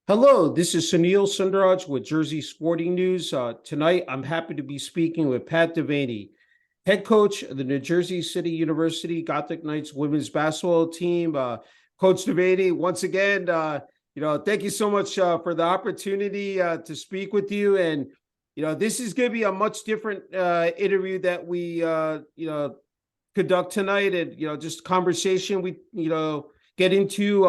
Hello, this is Sunil Sunder Raj with Jersey Sporting News. Tonight, I'm happy to be speaking with Pat Devaney, head coach of the New Jersey City University Gothic Knights women's basketball team. Coach Devaney, once again, thank you so much for the opportunity to speak with you. And this is going to be a much different interview that we conduct tonight, and just conversation we get into.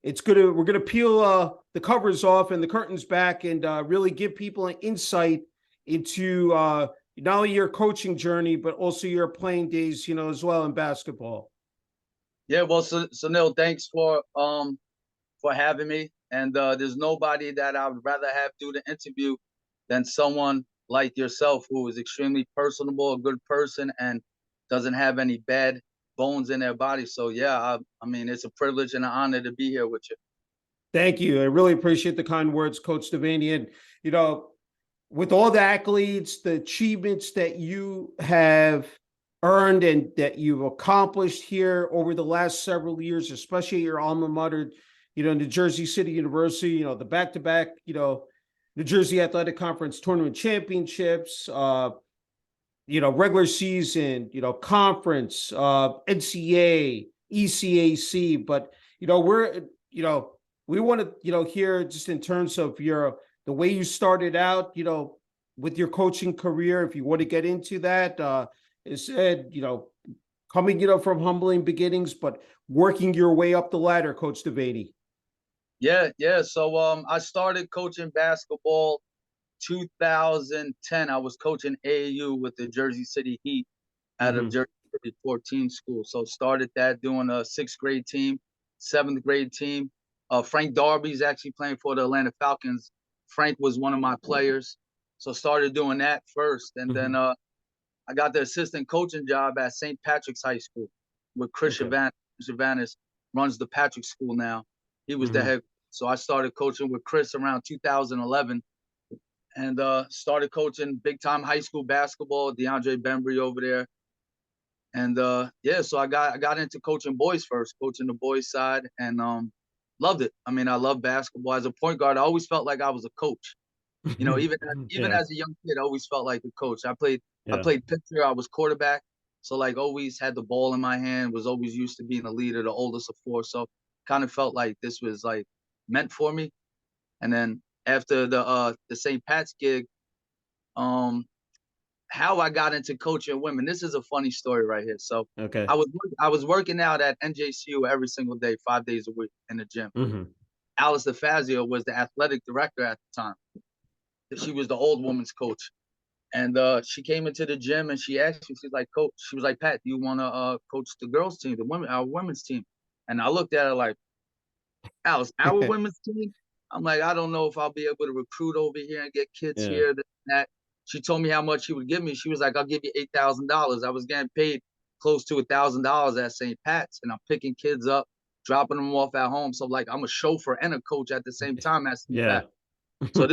We're gonna peel the covers off and the curtains back, and really give people an insight into not only your coaching journey but also your playing days, as well in basketball. Yeah, well, Sunil, thanks for having me. And there's nobody that I would rather have do the interview than someone like yourself, who is extremely personable, a good person, and doesn't have any bad bones in their body. So yeah, I mean, it's a privilege and an honor to be here with you. Thank you. I really appreciate the kind words, Coach Devaney. And with all the accolades, the achievements that you have earned and that you've accomplished here over the last several years, especially at your alma mater, New Jersey City University, the back-to-back, New Jersey Athletic Conference tournament championships, regular season, conference, NCAA, ECAC. But, we want to, hear just in terms of the way you started out, with your coaching career, if you want to get into that. It said, coming, from humbling beginnings, but working your way up the ladder, Coach Devaney. Yeah, yeah. So I started coaching basketball 2010. I was coaching AAU with the Jersey City Heat out of Mm-hmm. Jersey City 14 school. So started that doing a sixth grade team, seventh grade team. Frank Darby's actually playing for the Atlanta Falcons. Frank was one of my players. So started doing that first. And then Mm-hmm. I got the assistant coaching job at St. Patrick's High School with Chris Okay. Chavanis. Chris Chavanis runs the Patrick School now. He was the Mm-hmm. head. So I started coaching with Chris around 2011 and started coaching big time high school basketball, DeAndre Bembry over there. And yeah, so I got into coaching boys first, coaching the boys side, and loved it. I mean, I love basketball. As a point guard, I always felt like I was a coach. Even Yeah. as a young kid, I always felt like a coach. I Yeah. played pitcher, I was quarterback, so like always had the ball in my hand, was always used to being a leader, the oldest of four. So kind of felt like this was like meant for me. And then after the St. Pat's gig, um, how I got into coaching women. This is a funny story right here. So Okay. I was working out at NJCU every single day, 5 days a week in the gym. Mm-hmm. Alice DeFazio was the athletic director at the time. She was the old women's coach. And she came into the gym and she asked me, she's like, Coach, she was like, Pat, do you want to coach the girls team, our women's team? And I looked at her like, Alice, our women's team? I'm like, I don't know if I'll be able to recruit over here and get kids Yeah. here, this and that. She told me how much she would give me. She was like, I'll give you $8,000. I was getting paid close to $1,000 at St. Pat's, and I'm picking kids up, dropping them off at home. So like, I'm a chauffeur and a coach at the same time at St. Yeah. Pat's. So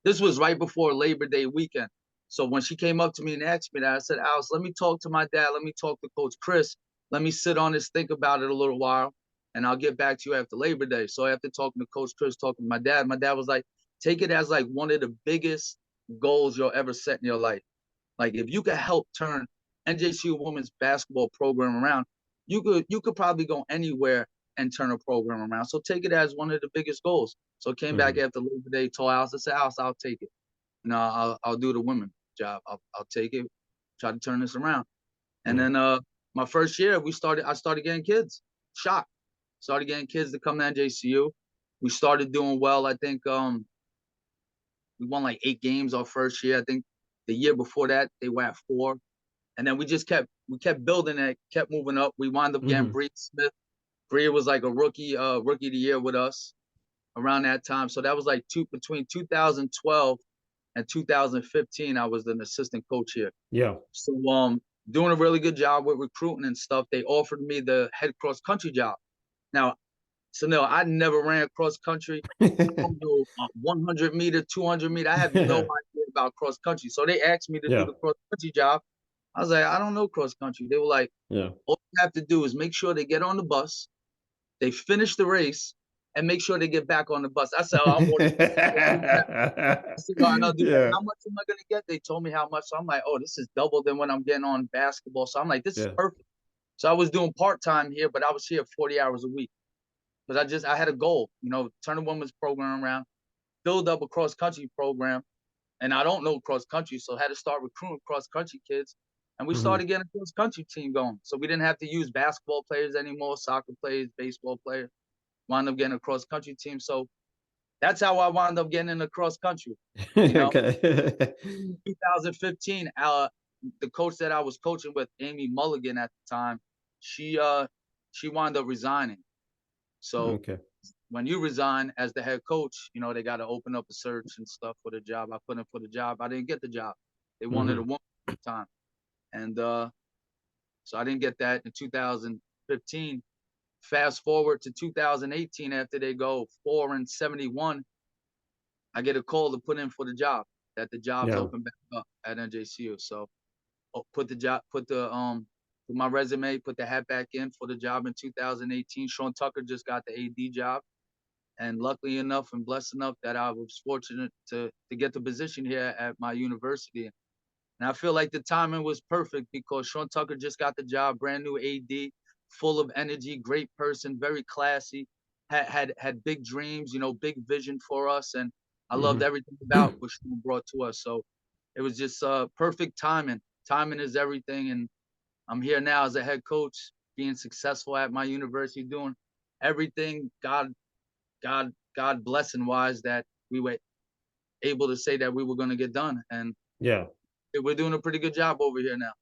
this was right before Labor Day weekend. So when she came up to me and asked me that, I said, Alice, let me talk to my dad. Let me talk to Coach Chris. Let me sit on this, think about it a little while, and I'll get back to you after Labor Day. So after talking to Coach Chris, talking to my dad was like, take it as like one of the biggest goals you'll ever set in your life. Like if you could help turn NJCU women's basketball program around, you could probably go anywhere and turn a program around. So take it as one of the biggest goals. So I came back Mm-hmm. after Labor Day, told Alice, I said, Alice, I'll take it. I'll do the women job. I'll take it, try to turn this around. And Yeah. then my first year I started getting kids. Shocked. Started getting kids to come to NJCU. We started doing well. I think we won like 8 games our first year. I think the year before that they were at 4. And then we kept building it, kept moving up. We wound up getting Mm-hmm. Bree Smith. Bree was like a rookie of the year with us around that time. So that was like between 2012 and 2015. I was an assistant coach here. Yeah. So doing a really good job with recruiting and stuff. They offered me the head cross country job. Now, Sunil, I never ran cross country. I don't know 100 meter, 200 meter. I have no idea about cross country. So they asked me to do Yeah. the cross country job. I was like, I don't know cross country. They were like, Yeah. all you have to do is make sure they get on the bus, they finish the race, and make sure they get back on the bus. I said, oh, I'm ordering. I said, no, no, dude, Yeah, how much am I gonna get? They told me how much. So I'm like, oh, this is double than what I'm getting on basketball. So I'm like, this is yeah. perfect. So I was doing part-time here, but I was here 40 hours a week because I had a goal, turn the women's program around, build up a cross-country program. And I don't know cross-country, so I had to start recruiting cross-country kids. And we Mhm. started getting a cross-country team going. So we didn't have to use basketball players anymore, soccer players, baseball players. Wound up getting a cross-country team. So that's how I wound up getting in the cross-country. You know, Okay. 2015, the coach that I was coaching with, Amy Mulligan at the time, she wound up resigning. So Okay. when you resign as the head coach, they got to open up a search and stuff for the job. I put in for the job. I didn't get the job. They wanted a Mhm. woman at the time. And so I didn't get that in 2015. Fast forward to 2018, after they go 4-71, I get a call to put in for the job, that the job's Yeah. open back up at NJCU. So put my resume, put the hat back in for the job in 2018. Sean Tucker just got the AD job. And luckily enough and blessed enough that I was fortunate to get the position here at my university. And I feel like the timing was perfect because Sean Tucker just got the job, brand new AD, full of energy, great person, very classy, had big dreams, big vision for us. And I loved Mhm. everything about what Sean brought to us. So it was just perfect timing. Timing is everything. And I'm here now as a head coach, being successful at my university, doing everything God blessing wise that we were able to say that we were going to get done. And Yeah. we're doing a pretty good job over here now.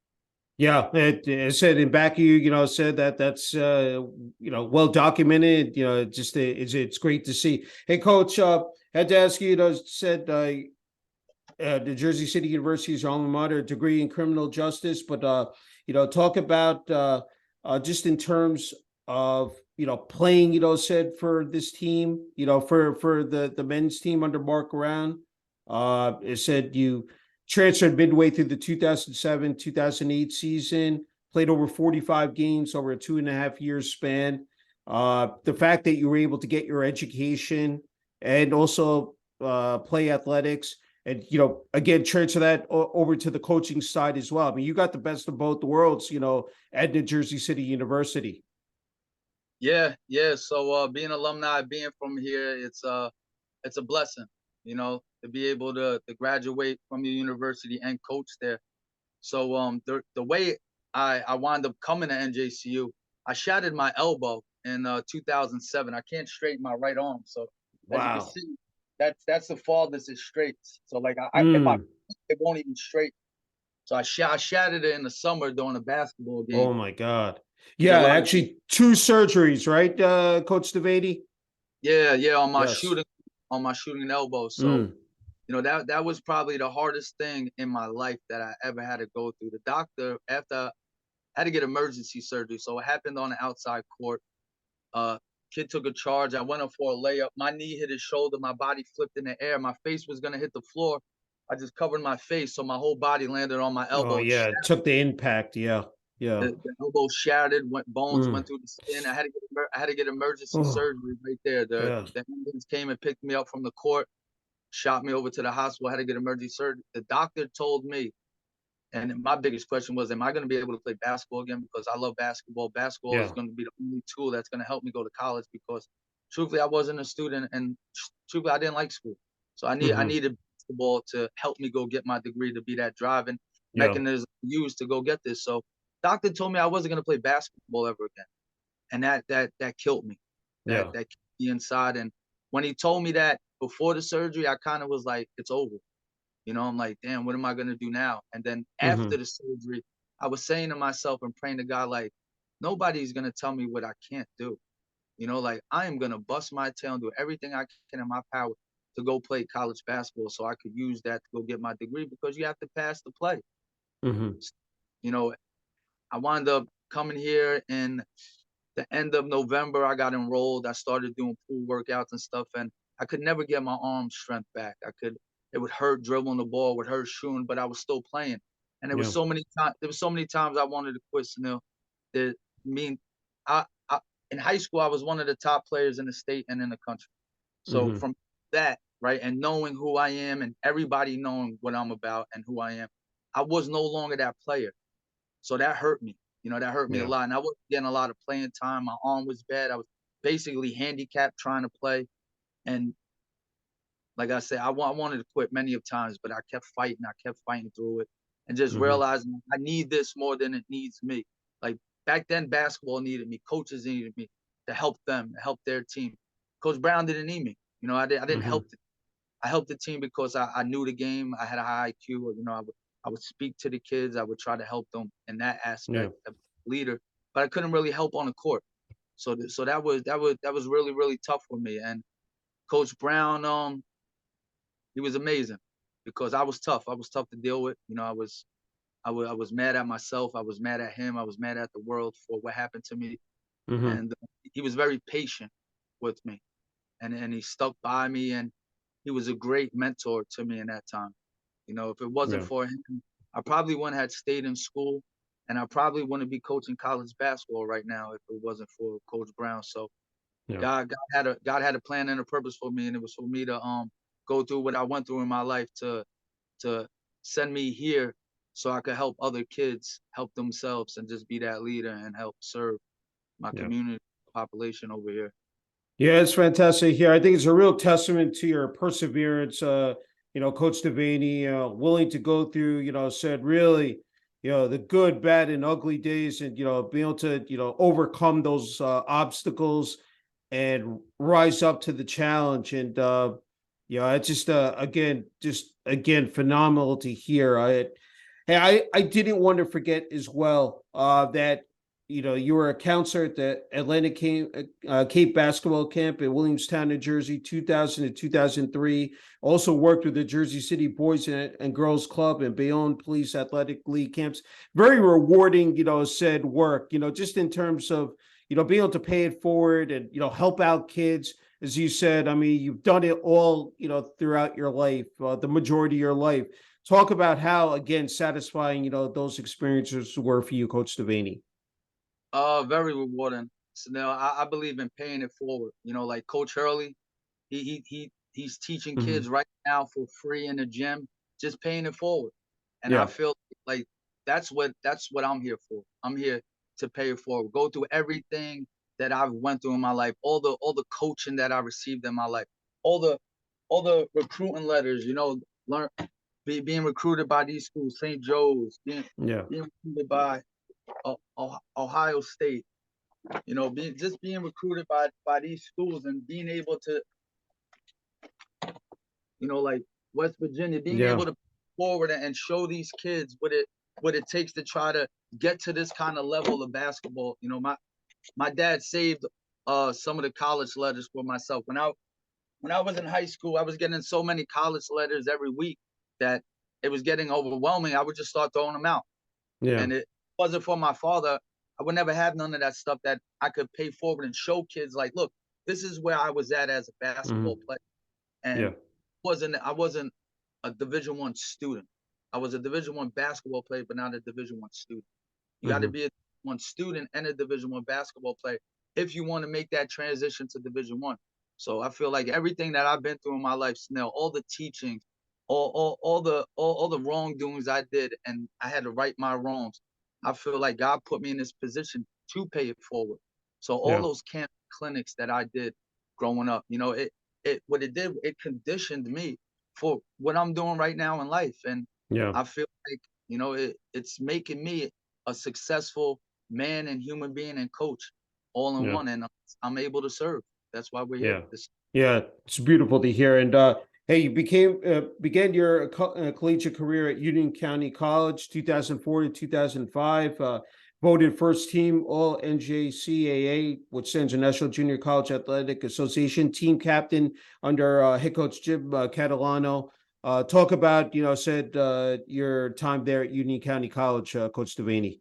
Yeah, it said in back of you, said that that's well documented. It's great to see. Hey, Coach, had to ask you. Said the Jersey City University is your alma mater, degree in criminal justice, but talk about just in terms of playing. Said for this team, for the men's team under Mark Around. It said you transferred midway through the 2007-2008 season, played over 45 games over a 2.5 year span. The fact that you were able to get your education and also play athletics and again transfer that over to the coaching side as well. I mean, you got the best of both worlds, at New Jersey City University. Yeah. So being alumni, being from here, it's a blessing, to be able to graduate from your university and coach there. So the way I wound up coming to NJCU, I shattered my elbow in 2007. I can't straighten my right arm. So as you can Wow. see, that's the farthest it straights. So like if I Mm. it won't even straight. So I shattered it in the summer during a basketball game. Oh my God. Did a Yeah, lot of actually two surgeries, right, Coach Devaney? yeah Yes. on my shooting elbow. So Mm. that was probably the hardest thing in my life that I ever had to go through. The doctor, after I had to get emergency surgery, so it happened on the outside court. Uh, Kid took a charge. I went up for a layup. My knee hit his shoulder. My body flipped in the air. My face was gonna hit the floor. I just covered my face, so my whole body landed on my Oh elbow. yeah, it took the impact. Yeah. Yeah. The elbow shattered. Bones Mm. went through the skin. I had to get emergency Oh, surgery right there. The yeah. the ambulance came and picked me up from the court, shot me over to the hospital. I had to get emergency surgery. The doctor told me, and my biggest question was, am I going to be able to play basketball again? Because I love basketball. Basketball is Yeah. going to be the only tool that's going to help me go to college. Because truthfully, I wasn't a student, and truthfully, I didn't like school. So I Hmm. needed basketball to help me go get my degree, to be that driving Yeah. mechanism used to go get this. So doctor told me I wasn't going to play basketball ever again, and that killed me. Yeah. That killed me inside. And when he told me that before the surgery, I kind of was like, it's over. I'm like, damn, what am I gonna do now? And then after Hmm. the surgery, I was saying to myself and praying to God, like, nobody's gonna tell me what I can't do. Like I am gonna bust my tail and do everything I can in my power to go play college basketball so I could use that to go get my degree because you have to pass the play. Hmm. You know, I wound up coming here in the end of November. I got enrolled. I started doing pool workouts and stuff, and I could never get my arm strength back. It would hurt dribbling the ball, would hurt shooting, but I was still playing. And Yeah. there was so many times I wanted to quit, Sunil. That mean, I in high school, I was one of the top players in the state and in the country. So Hmm. from that, right, and knowing who I am and everybody knowing what I'm about and who I am, I was no longer that player. So that hurt me. That hurt me a Yeah. lot. And I wasn't getting a lot of playing time. My arm was bad. I was basically handicapped trying to play. And like I said, I wanted to quit many of times, but I kept fighting. I kept fighting through it and just Hmm. realizing I need this more than it needs me. Like back then, basketball needed me. Coaches needed me to help them, to help their team. Coach Brown didn't need me. I didn't Hmm. help. I helped the team because I knew the game. I had a high IQ. I would speak to the kids. I would try to help them in that Yeah. aspect of leader, but I couldn't really help on the court. So that was really really tough for me. And Coach Brown, he was amazing because I was tough. I was tough to deal with. I was mad at myself. I was mad at him. I was mad at the world for what happened to me. Hmm. And he was very patient with me, and he stuck by me, and he was a great mentor to me in that time. If it wasn't Yeah. for him, I probably wouldn't have stayed in school, and I probably wouldn't be coaching college basketball right now if it wasn't for Coach Brown. So Yeah. God had a plan and a purpose for me, and it was for me to go through what I went through in my life to send me here so I could help other kids help themselves and just be that leader and help serve my Yeah. community population over here. Yeah, it's fantastic here. I think it's a real testament to your perseverance. Coach Devaney, willing to go through, said really, the good, bad, and ugly days, and being able to, overcome those obstacles and rise up to the challenge. And it's just again phenomenal to hear. I didn't want to forget as well that you were a counselor at the Atlantic Cape basketball camp in Williamstown, New Jersey, 2000 to 2003. Also worked with the Jersey City Boys and Girls Club and Bayonne Police Athletic League camps. Very rewarding, said work, just in terms of, being able to pay it forward and, help out kids. As you said, I mean, you've done it all, throughout your life, the majority of your life. Talk about how, again, satisfying, those experiences were for you, Coach Devaney. Very rewarding. So now I believe in paying it forward. Like Coach Hurley, he's teaching Hmm. kids right now for free in the gym, just paying it forward. And I Yeah. feel like that's what I'm here for. I'm here to pay it forward. Go through everything that I've went through in my life, all the coaching that I received in my life, all the recruiting letters, learn being recruited by these schools, St. Joe's, being Yeah. being recruited by Ohio State, being recruited by these schools and being able to, like West Virginia, being Yeah. able to forward and show these kids what it takes to try to get to this kind of level of basketball. My dad saved some of the college letters for myself. When I was in high school, I was getting so many college letters every week that it was getting overwhelming. I would just start throwing them out. Yeah. And it wasn't for my father, I would never have none of that stuff that I could pay forward and show kids like, look, this is where I was at as a basketball Hmm. player. And Yeah. I wasn't a Division I student. I was a Division I basketball player, but not a Division I student. You got to Hmm. be a Division I student and a Division I basketball player if you want to make that transition to Division I. So I feel like everything that I've been through in my life, Snell, all the teachings, all the wrongdoings I did, and I had to right my wrongs. I feel like God put me in this position to pay it forward. So all Yeah. those camp clinics that I did growing up, what it did, it conditioned me for what I'm doing right now in life. And Yeah. I feel like, it's making me a successful man and human being and coach all in Yeah. one. And I'm able to serve. That's why we're here. Yeah. Yeah. It's beautiful to hear. And hey, you began your collegiate career at Union County College, 2004 to 2005. Voted first team All NJCAA, which stands for National Junior College Athletic Association, team captain under head coach Jim Catalano. Talk about, said your time there at Union County College, Coach Devaney.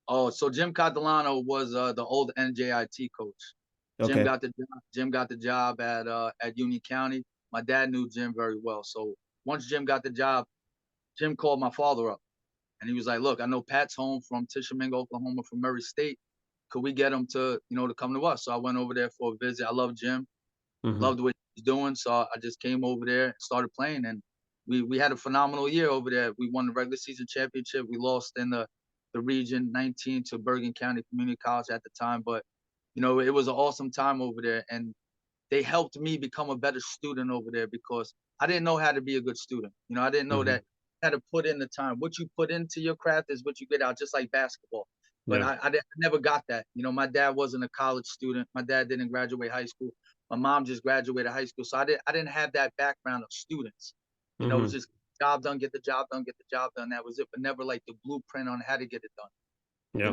Oh, so Jim Catalano was the old NJIT coach. Jim Okay. got the job. Jim got the job at Union County. My dad knew Jim very well. So once Jim got the job, Jim called my father up and he was like, "Look, I know Pat's home from Tishomingo, Oklahoma, from Murray State. could we get him to, to come to us? So I went over there for a visit. I love Jim, Hmm. loved what he was doing. So I just came over there and started playing, and we had a phenomenal year over there. We won the regular season championship. We lost in the region 19 to Bergen County Community College at the time, but it was an awesome time over there, and they helped me become a better student over there because I didn't know how to be a good student. I didn't know Hmm. that I had to put in the time. What you put into your craft is what you get out, just like basketball. But Yeah. I never got that. My dad wasn't a college student. My dad didn't graduate high school. My mom just graduated high school. So I didn't have that background of students. It was Hmm. just job done, get the job done, get the job done. That was it, but never like the blueprint on how to get it done.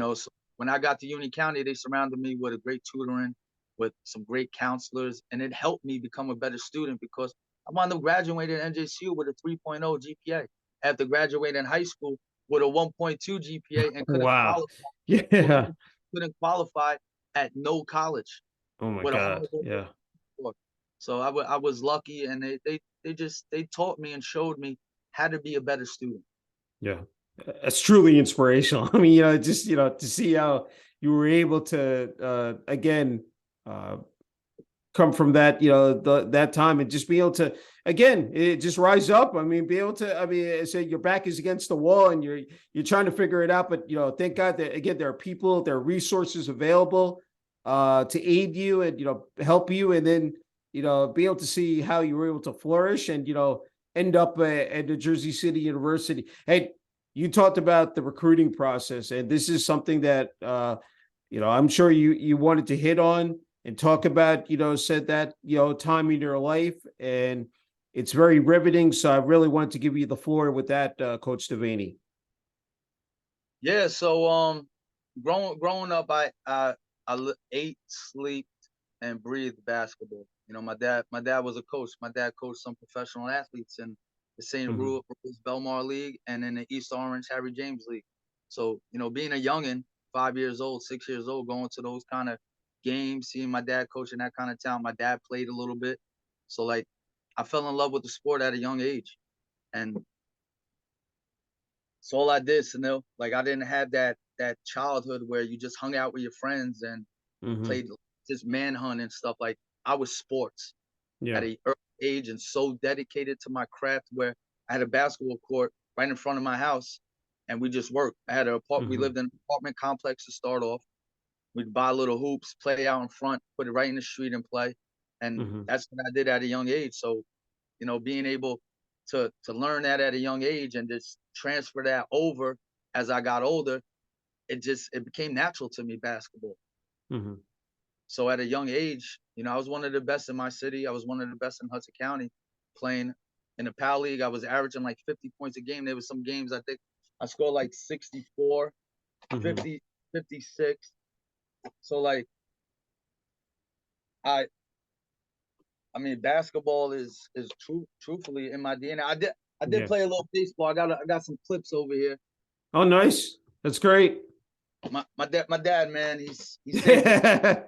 Yeah. So when I got to Union County, they surrounded me with a great tutoring, with some great counselors, and it helped me become a better student because I wound up graduating at NJCU with a 3.0 GPA after graduating high school with a 1.2 GPA and couldn't Wow. qualify, Yeah. couldn't qualify at no college Oh my with a God. horrible Yeah. score. So I was lucky, and they taught me and showed me how to be a better student. Yeah. It's truly inspirational. I mean, just, to see how you were able to, again, uh, come from that, that time and just be able to, again, just rise up. I mean, be able to, I mean, say your back is against the wall and you're trying to figure it out, but, thank God that, again, there are people, there are resources available, to aid you and, help you. And then, be able to see how you were able to flourish and, end up at the Jersey City University. Hey, you talked about the recruiting process, and this is something that, I'm sure you wanted to hit on and talk about, said that, time in your life, and it's very riveting. So I really wanted to give you the floor with that, Coach Devaney. Yeah, so growing up, I ate, sleep, and breathed basketball. My dad was a coach. My dad coached some professional athletes in the St. Hmm. Louis Belmar League and in the East Orange Harry James League. So being a youngin, 5 years old, 6 years old, going to those kind of games, seeing my dad coaching that kind of town. My dad played a little bit, so like I fell in love with the sport at a young age, and it's all I did, Sunil. Like I didn't have that childhood where you just hung out with your friends and Hmm. played just manhunt and stuff. Like I was sports at Yeah. a early age and so dedicated to my craft where I had a basketball court right in front of my house and we just worked. We Hmm. lived in an apartment complex to start off. We'd buy little hoops, play out in front, put it right in the street and play. And Hmm. that's what I did at a young age. So being able to learn that at a young age and just transfer that over as I got older, it became natural to me, basketball. Hmm. So at a young age, I was one of the best in my city. I was one of the best in Hudson County playing in the PAL League. I was averaging like 50 points a game. There was some games I think I scored like 64, Hmm. 50, 56. So like I I mean basketball is truthfully in my DNA. I did Yeah. play a little baseball. I got some clips over here. Oh, nice. That's great. My dad, man, he saved me.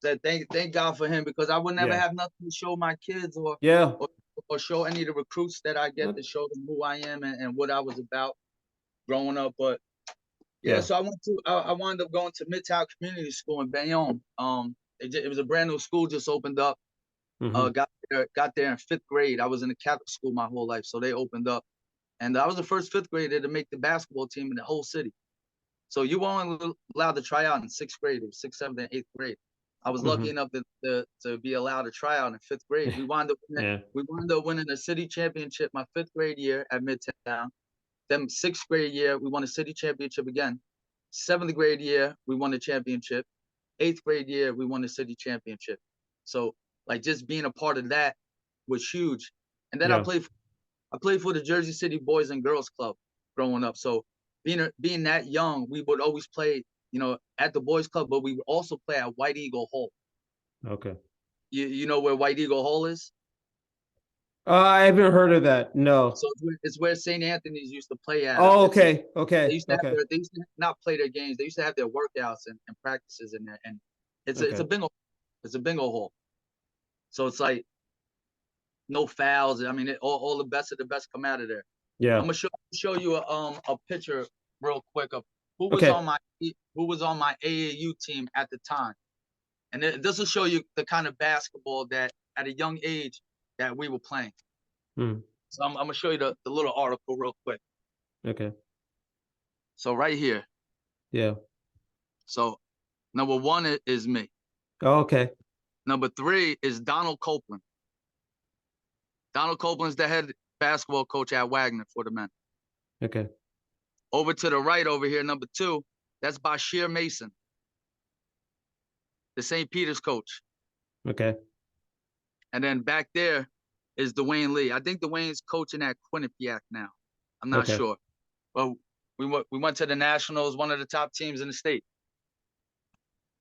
Said thank God for him because I would never Yeah. have nothing to show my kids Yeah. or, or show any of the recruits that I get to show them who I am and what I was about growing up. But yeah, Yeah. so I wound up going to Midtown Community School in Bayonne. It was a brand new school just opened up. Hmm. Got there in fifth grade. I was in a Catholic school my whole life, so they opened up, and I was the first fifth grader to make the basketball team in the whole city. So you were only allowed to try out in sixth grade, or sixth, seventh, and eighth grade. I was lucky Hmm. enough to be allowed to try out in fifth grade. Yeah. We wound up winning the city championship my fifth grade year at Midtown. Then sixth grade year, we won a city championship again. Seventh grade year, we won the championship. Eighth grade year, we won the city championship. So like just being a part of that was huge. And then Yeah. I played for the Jersey City Boys and Girls Club growing up. So being that young, we would always play, at the boys club, but we would also play at White Eagle Hall. Okay. You know where White Eagle Hall is? I haven't heard of that. No. So it's where St. Anthony's used to play at. Oh, It's okay. Okay. Okay. they used to not play their games. They used to have their workouts and practices in there. And it's a Okay. bingo hall. So it's like no fouls. I mean, all the best of the best come out of there. I'm Yeah. gonna show you a picture real quick of who was Okay. on my AAU team at the time. And this will show you the kind of basketball that at a young age that we were playing. Mm. So I'm gonna show you the little article real quick. Okay. So right here. Yeah. So number 1 is me. Oh, okay. Number 3 is Donald Copeland. Donald Copeland's the head basketball coach at Wagner for the men. Okay. Over to the right over here, number 2, that's Bashir Mason, the St. Peter's coach. Okay. And then back there is Dwayne Lee. I think Dwayne's coaching at Quinnipiac now. I'm not Okay. sure. But we went to the Nationals, one of the top teams in the state.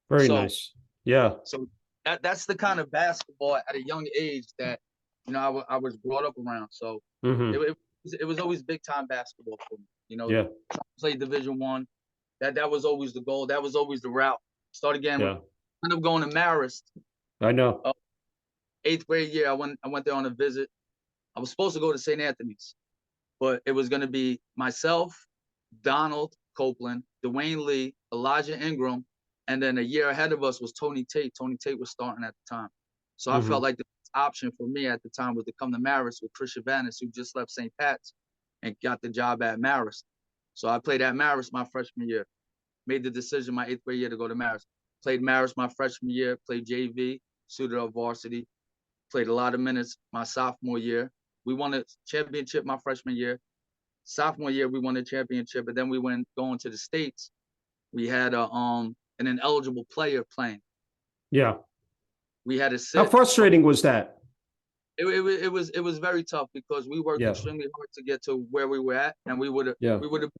Very So, nice. Yeah. so that's the kind of basketball at a young age that, you know, I was brought up around. So Mm-hmm. it was always big time basketball for me. You know, Yeah. trying to play Division I. That was always the goal. That was always the route. Started again. Yeah. Ended up going to Marist. I know. 8th grade year, I went there on a visit. I was supposed to go to St. Anthony's, but it was going to be myself, Donald Copeland, Dwayne Lee, Elijah Ingram, and then a year ahead of us was Tony Tate. Tony Tate was starting at the time. So I felt like the option for me at the time was to come to Marist with Chris Chavanis, who just left St. Pat's and got the job at Marist. So I played at Marist my freshman year. Made the decision my 8th grade year to go to Marist. Played Marist my freshman year, played JV, suited up varsity, played a lot of minutes my sophomore year. We won a championship my freshman year. Sophomore year, we won a championship, but then we went going to the States. We had an ineligible player playing. Yeah. We had to sit. How frustrating was that? It was very tough because we worked Yeah. extremely hard to get to where we were at, and we were the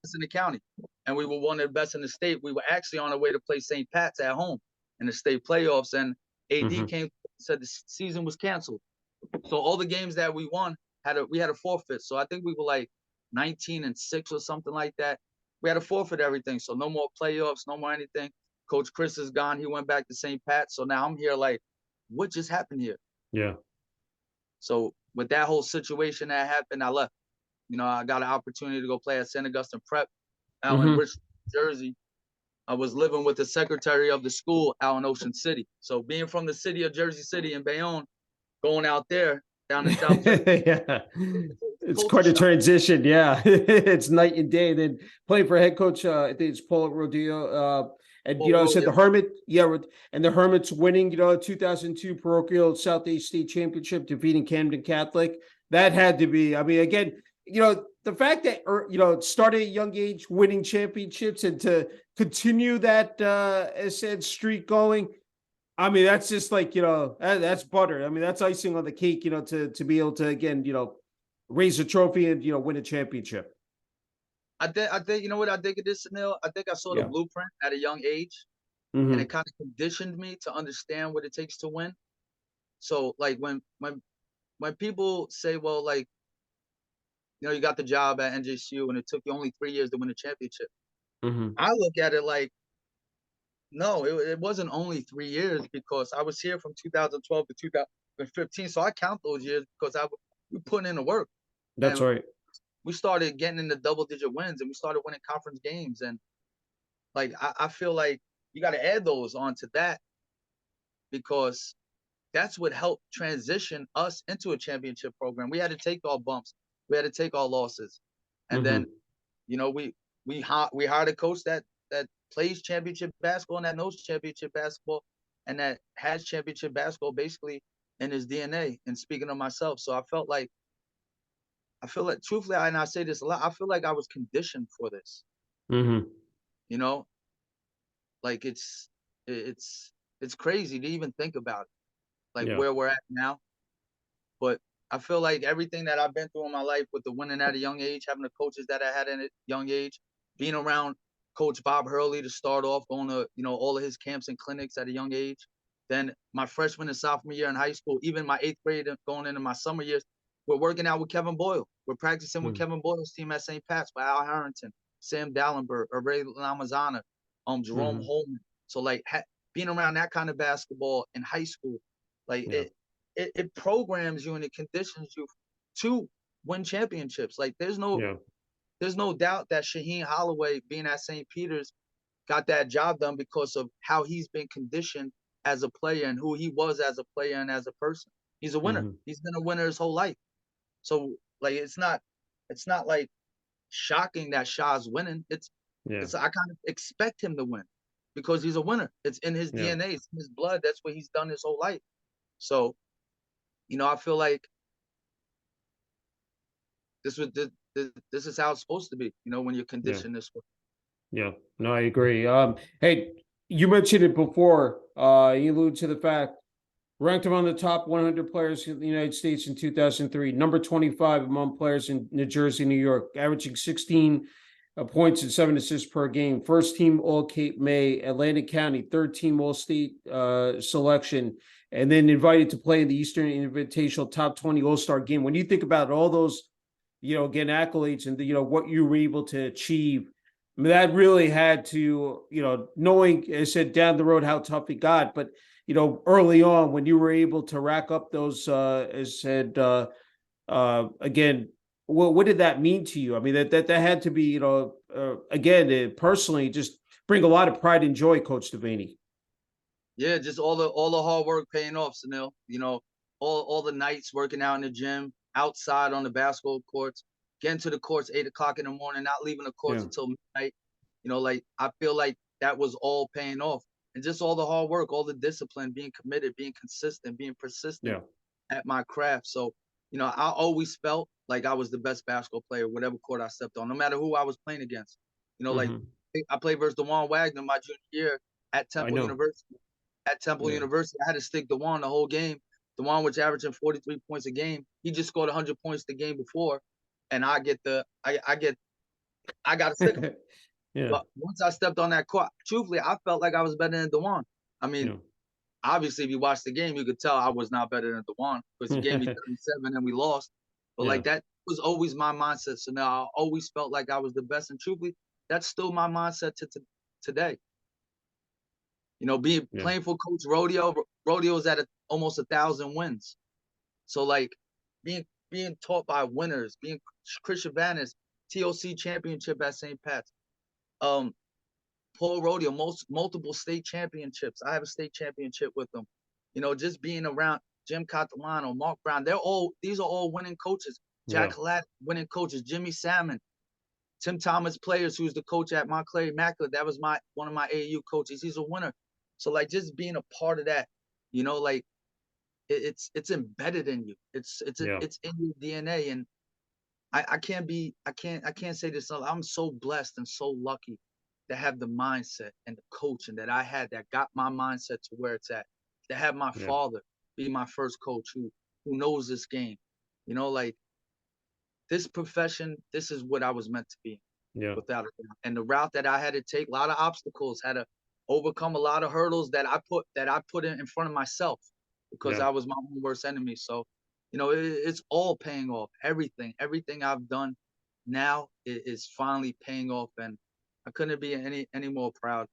best in the county, and we were one of the best in the state. We were actually on our way to play St. Pat's at home in the state playoffs, and AD came said the season was canceled. So all the games that we won we had a forfeit. So I think we were like 19-6 or something like that. We had to forfeit everything. So no more playoffs, no more anything. Coach Chris is gone. He went back to St. Pat's. So now I'm here like, what just happened here? Yeah. So with that whole situation that happened, I left. You know, I got an opportunity to go play at St. Augustine Prep out in Richmond, Jersey. I was living with the secretary of the school out in Ocean City. So being from the city of Jersey City in Bayonne, going out there down in South Jersey. Yeah. It's quite a transition. Yeah. It's night and day. Then playing for head coach, I think it's Paul Rodeo. And, you know, I said the Hermit, and the Hermits winning, 2002 parochial Southeast State Championship, defeating Camden Catholic. That had to be, I mean, again, the fact that, it started at a young age winning championships and to continue that, as said, streak going, I mean, that's just like, that's butter. I mean, that's icing on the cake, to be able to, again, raise a trophy and, win a championship. I think, you know what I think of this, Sunil? I think I saw the blueprint at a young age, and it kind of conditioned me to understand what it takes to win. So, like, when people say, well, like, you got the job at NJCU and it took you only 3 years to win a championship. I look at it like, no, it wasn't only 3 years because I was here from 2012 to 2015. So I count those years because we put in the work. That's right. We started getting into double-digit wins and we started winning conference games. And like, I feel like you got to add those onto that because that's what helped transition us into a championship program. We had to take our bumps. We had to take our losses. And then, we hired a coach that plays championship basketball and that knows championship basketball and that has championship basketball basically in his DNA. And speaking of myself, so I feel like truthfully, and I say this a lot, I feel like I was conditioned for this. Like it's crazy to even think about it, like where we're at now. But I feel like everything that I've been through in my life with the winning at a young age, having the coaches that I had in a young age, being around Coach Bob Hurley to start off, going to, all of his camps and clinics at a young age. Then my freshman and sophomore year in high school, even my 8th grade and going into my summer years, we're working out with Kevin Boyle. We're practicing with Kevin Boyle's team at St. Pat's by Al Harrington, Sam Dallenberg, Ray Lamazana, Jerome Holman. So like being around that kind of basketball in high school, like it programs you and it conditions you to win championships. Like there's no there's no doubt that Shaheen Holloway, being at St. Peter's, got that job done because of how he's been conditioned as a player and who he was as a player and as a person. He's a winner. Mhm. He's been a winner his whole life. So like it's not like shocking that Shaw's winning. Yeah. It's I kind of expect him to win because he's a winner. It's in his Yeah. DNA, it's in his blood. That's what he's done his whole life. So, I feel like this was this is how it's supposed to be, when you're Yeah. conditioned this way. Yeah. No, I agree. Hey, you mentioned it before. You alluded to the fact ranked among the top 100 players in the United States in 2003, number 25 among players in New Jersey, New York, averaging 16 points and 7 assists per game. First team All Cape May, Atlantic County, third team All State selection, and then invited to play in the Eastern Invitational Top 20 All Star game. When you think about all those, again, accolades and what you were able to achieve, I mean, that really had to, knowing, as I said, down the road how tough it got, but early on when you were able to rack up those, as said, again, what did that mean to you? I mean, that had to be, again, personally, just bring a lot of pride and joy, Coach Devaney. Yeah, just all the hard work paying off, Sunil. All the nights working out in the gym, outside on the basketball courts, getting to the courts 8 o'clock in the morning, not leaving the courts Yeah, until midnight. Like I feel like that was all paying off. And just all the hard work, all the discipline, being committed, being consistent, being persistent yeah, at my craft. So, I always felt like I was the best basketball player, whatever court I stepped on, no matter who I was playing against. Like hmm I played versus Dewan Wagner my junior year at I Temple know. University. At Temple Yeah. University, I had to stick Dewan the whole game. Dewan was averaging 43 points a game. He just scored 100 points the game before, and I got to stick him. Yeah, But once I stepped on that court, truthfully, I felt like I was better than Dewan. I mean, yeah, obviously, if you watch the game, you could tell I was not better than Dewan because he gave me 37 and we lost. But yeah, like that was always my mindset. So now I always felt like I was the best, and truthfully, that's still my mindset to today. Being yeah, playing for Coach Rodeo, Rodeo's at almost 1,000 wins. So like being taught by winners, being Chris Shavanis, TOC championship at St. Pat's. Paul Rodeo, multiple state championships. I have a state championship with them. Just being around Jim Catalano, Mark Brown, these are all winning coaches. yeah, Jack Collette, winning coaches. Jimmy Salmon, Tim Thomas Players, who's the coach at Montclair Immaculate. That was one of my AAU coaches. He's a winner. So like just being a part of that, like it's embedded in you. yeah, It's in your DNA. And I can't say this enough. I'm so blessed and so lucky to have the mindset and the coaching that I had that got my mindset to where it's at. To have my yeah, father be my first coach who knows this game. Like this profession, this is what I was meant to be, yeah, without a doubt. And the route that I had to take, a lot of obstacles, had to overcome a lot of hurdles that I put in front of myself because yeah, I was my own worst enemy. So, it's all paying off. Everything I've done now is finally paying off, and I couldn't be any more proud.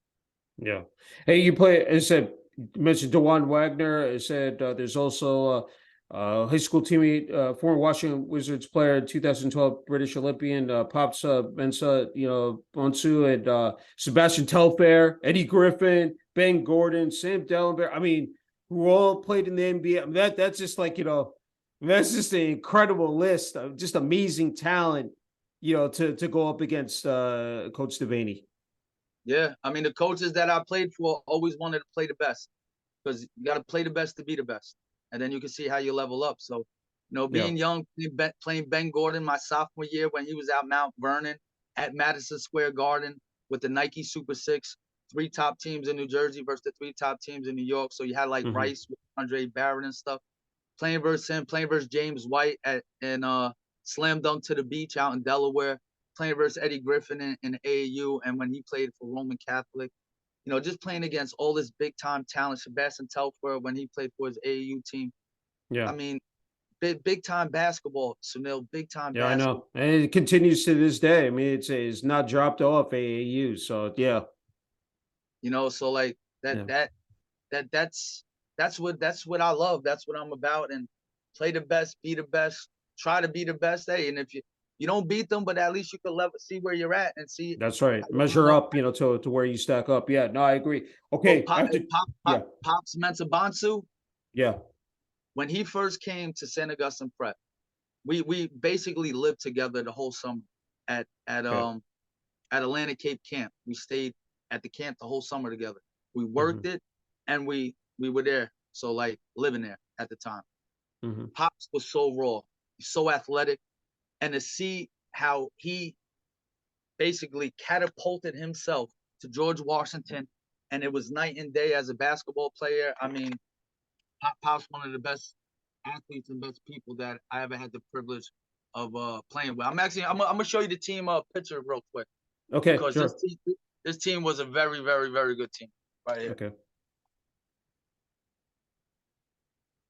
yeah. Hey, you play, as I said, you mentioned Dewan Wagner. I said there's also high school teammate, former Washington Wizards player, 2012 British Olympian, Pops Mensa, Bonsu, and Sebastian Telfair, Eddie Griffin, Ben Gordon, Sam Dellenberg. I mean, who all played in the NBA. I mean, that's just like, that's just an incredible list of just amazing talent, to go up against Coach Devaney. Yeah, I mean the coaches that I played for always wanted to play the best because you got to play the best to be the best, and then you can see how you level up. So, Yeah. being young, playing Ben Gordon my sophomore year when he was at Mount Vernon at Madison Square Garden with the Nike Super Six, three top teams in New Jersey versus the three top teams in New York. So you had like hmm Rice with Andre Barrett and stuff. Playing versus him, playing versus James White in Slam Dunk to the Beach out in Delaware. Playing versus Eddie Griffin in AAU, and when he played for Roman Catholic, just playing against all this big time talent. Sebastian Telfair when he played for his AAU team. I Yeah. mean, big time basketball, Sunil. Big time Yeah, I basketball. know. And it continues to this day. I mean, it's not dropped off AAU. So yeah. So like that Yeah. that that that's what I love. That's what I'm about. And play the best, be the best, try to be the best. Hey, and You don't beat them, but at least you can see where you're at and see That's right. how you're Measure doing. up, to where you stack up. Yeah, no, I agree. Well, Okay, after yeah, Pops Mensah yeah, when he first came to St. Augustine Prep, we basically lived together the whole summer at okay. Atlantic Cape Camp. We stayed at the camp the whole summer together. We Hmm. worked it, and we were there. So like living there at the time. Hmm. Pops was so raw, so athletic, and to see how he basically catapulted himself to George Washington, and it was night and day as a basketball player. I mean, Pop's one of the best athletes and best people that I ever had the privilege of playing with. I'm gonna show you the team picture real quick Okay, because sure. this team was a very very very good team right here. Okay.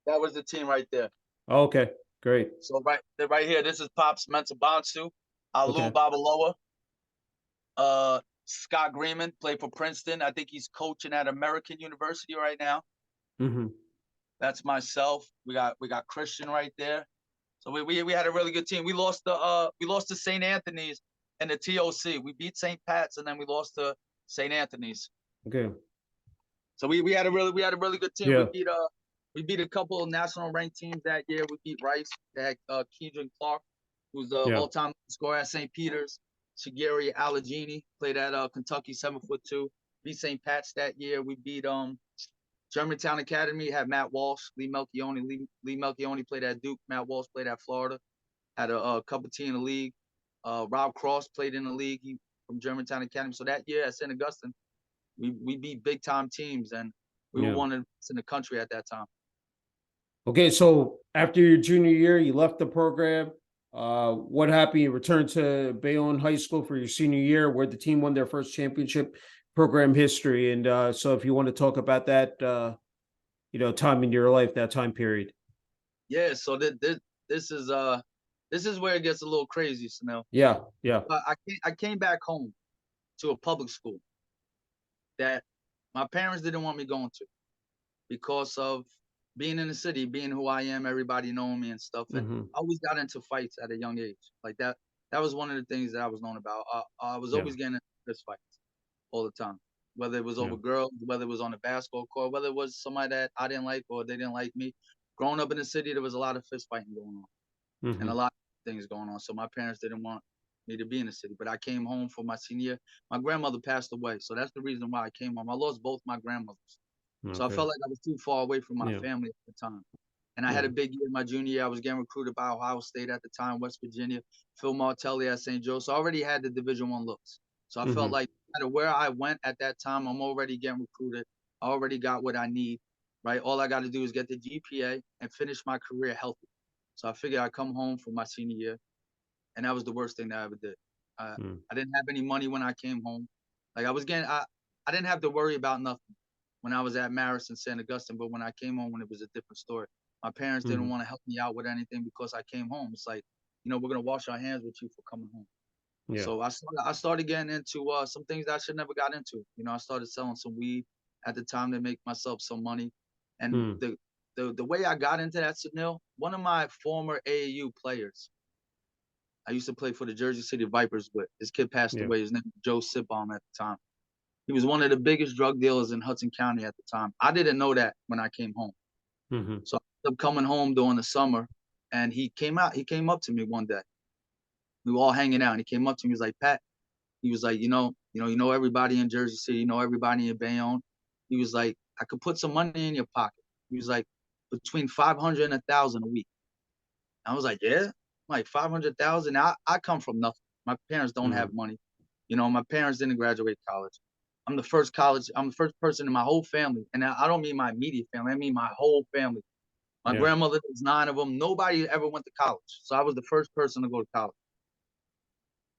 That was the team right there. Okay, great. So right here, this is Pops Mensah, Lou Okay. Babaloa, Scott Greenman played for Princeton. I think he's coaching at American University right now. Hmm. That's myself. We got Christian right there. So we had a really good team. We lost to St. Anthony's and the TOC. We beat St. Pat's and then we lost to St. Anthony's. Okay. So we had a really good team. Yeah. We beat a couple of national ranked teams that year. We beat Rice. They had Keedron Clark, who's the Yeah. all-time scorer at St. Peter's. Shigeri Alagini played at Kentucky, 7'2". Beat St. Pat's that year. We beat Germantown Academy, had Matt Walsh, Lee Melchione. Lee Melchione played at Duke. Matt Walsh played at Florida. Had a cup of tea in the league. Rob Cross played in the league from Germantown Academy. So that year at St. Augustine, we beat big time teams, and we were Yeah. one of the best in the country at that time. Okay, so after your junior year, you left the program. What happened? You returned to Bayonne High School for your senior year, where the team won their first championship program history. And so, if you want to talk about that, time in your life, that time period. Yeah, so this is where it gets a little crazy, Sunil. Yeah, yeah. I came back home to a public school that my parents didn't want me going to because of being in the city, being who I am, everybody knowing me and stuff. And Hmm. I always got into fights at a young age. Like that was one of the things that I was known about. I was Yeah, always getting into fist fights all the time, whether it was yeah. over girls, whether it was on the basketball court, whether it was somebody that I didn't like or they didn't like me. Growing up in the city, there was a lot of fist fighting going on and a Hmm. lot of things going on. So my parents didn't want me to be in the city. But I came home for my senior year. My grandmother passed away. So that's the reason why I came home. I lost both my grandmothers. So I Okay. felt like I was too far away from my Yeah, family at the time. And I had yeah. a big year my junior year. I was getting recruited by Ohio State at the time, West Virginia, Phil Martelli at St. Joe. So I already had the Division I looks. So I felt Hmm. like no matter where I went at that time, I'm already getting recruited. I already got what I need, right? All I got to do is get the GPA and finish my career healthy. So I figured I'd come home for my senior year, and that was the worst thing that I ever did. Mm. I didn't have any money when I came home. Like I didn't have to worry about nothing when I was at Marist and St. Augustine, but when I came home, when it was a different story, my parents didn't Hmm. want to help me out with anything because I came home. It's like, we're gonna wash our hands with you for coming home. Yeah. So I started getting into some things that I should never got into. I started selling some weed at the time to make myself some money, and Mm. the way I got into that, Sunil, one of my former AAU players, I used to play for the Jersey City Vipers with. His kid passed Yeah. away. His name was Joe Sitbaum at the time. He was one of the biggest drug dealers in Hudson County at the time. I didn't know that when I came home. Hmm. So I ended up coming home during the summer, and he came up to me one day. We were all hanging out, and he came up to me. He was like, Pat, he was like, you know everybody in Jersey City, you know everybody in Bayonne. He was like, I could put some money in your pocket. He was like, between 500 and 1,000 a week. I was like, yeah, like 500,000. I come from nothing. My parents don't Hmm. have money. My parents didn't graduate college. I'm the first person in my whole family. And I don't mean my immediate family. I mean my whole family. My Yeah. grandmother, there's 9 of them. Nobody ever went to college. So I was the first person to go to college.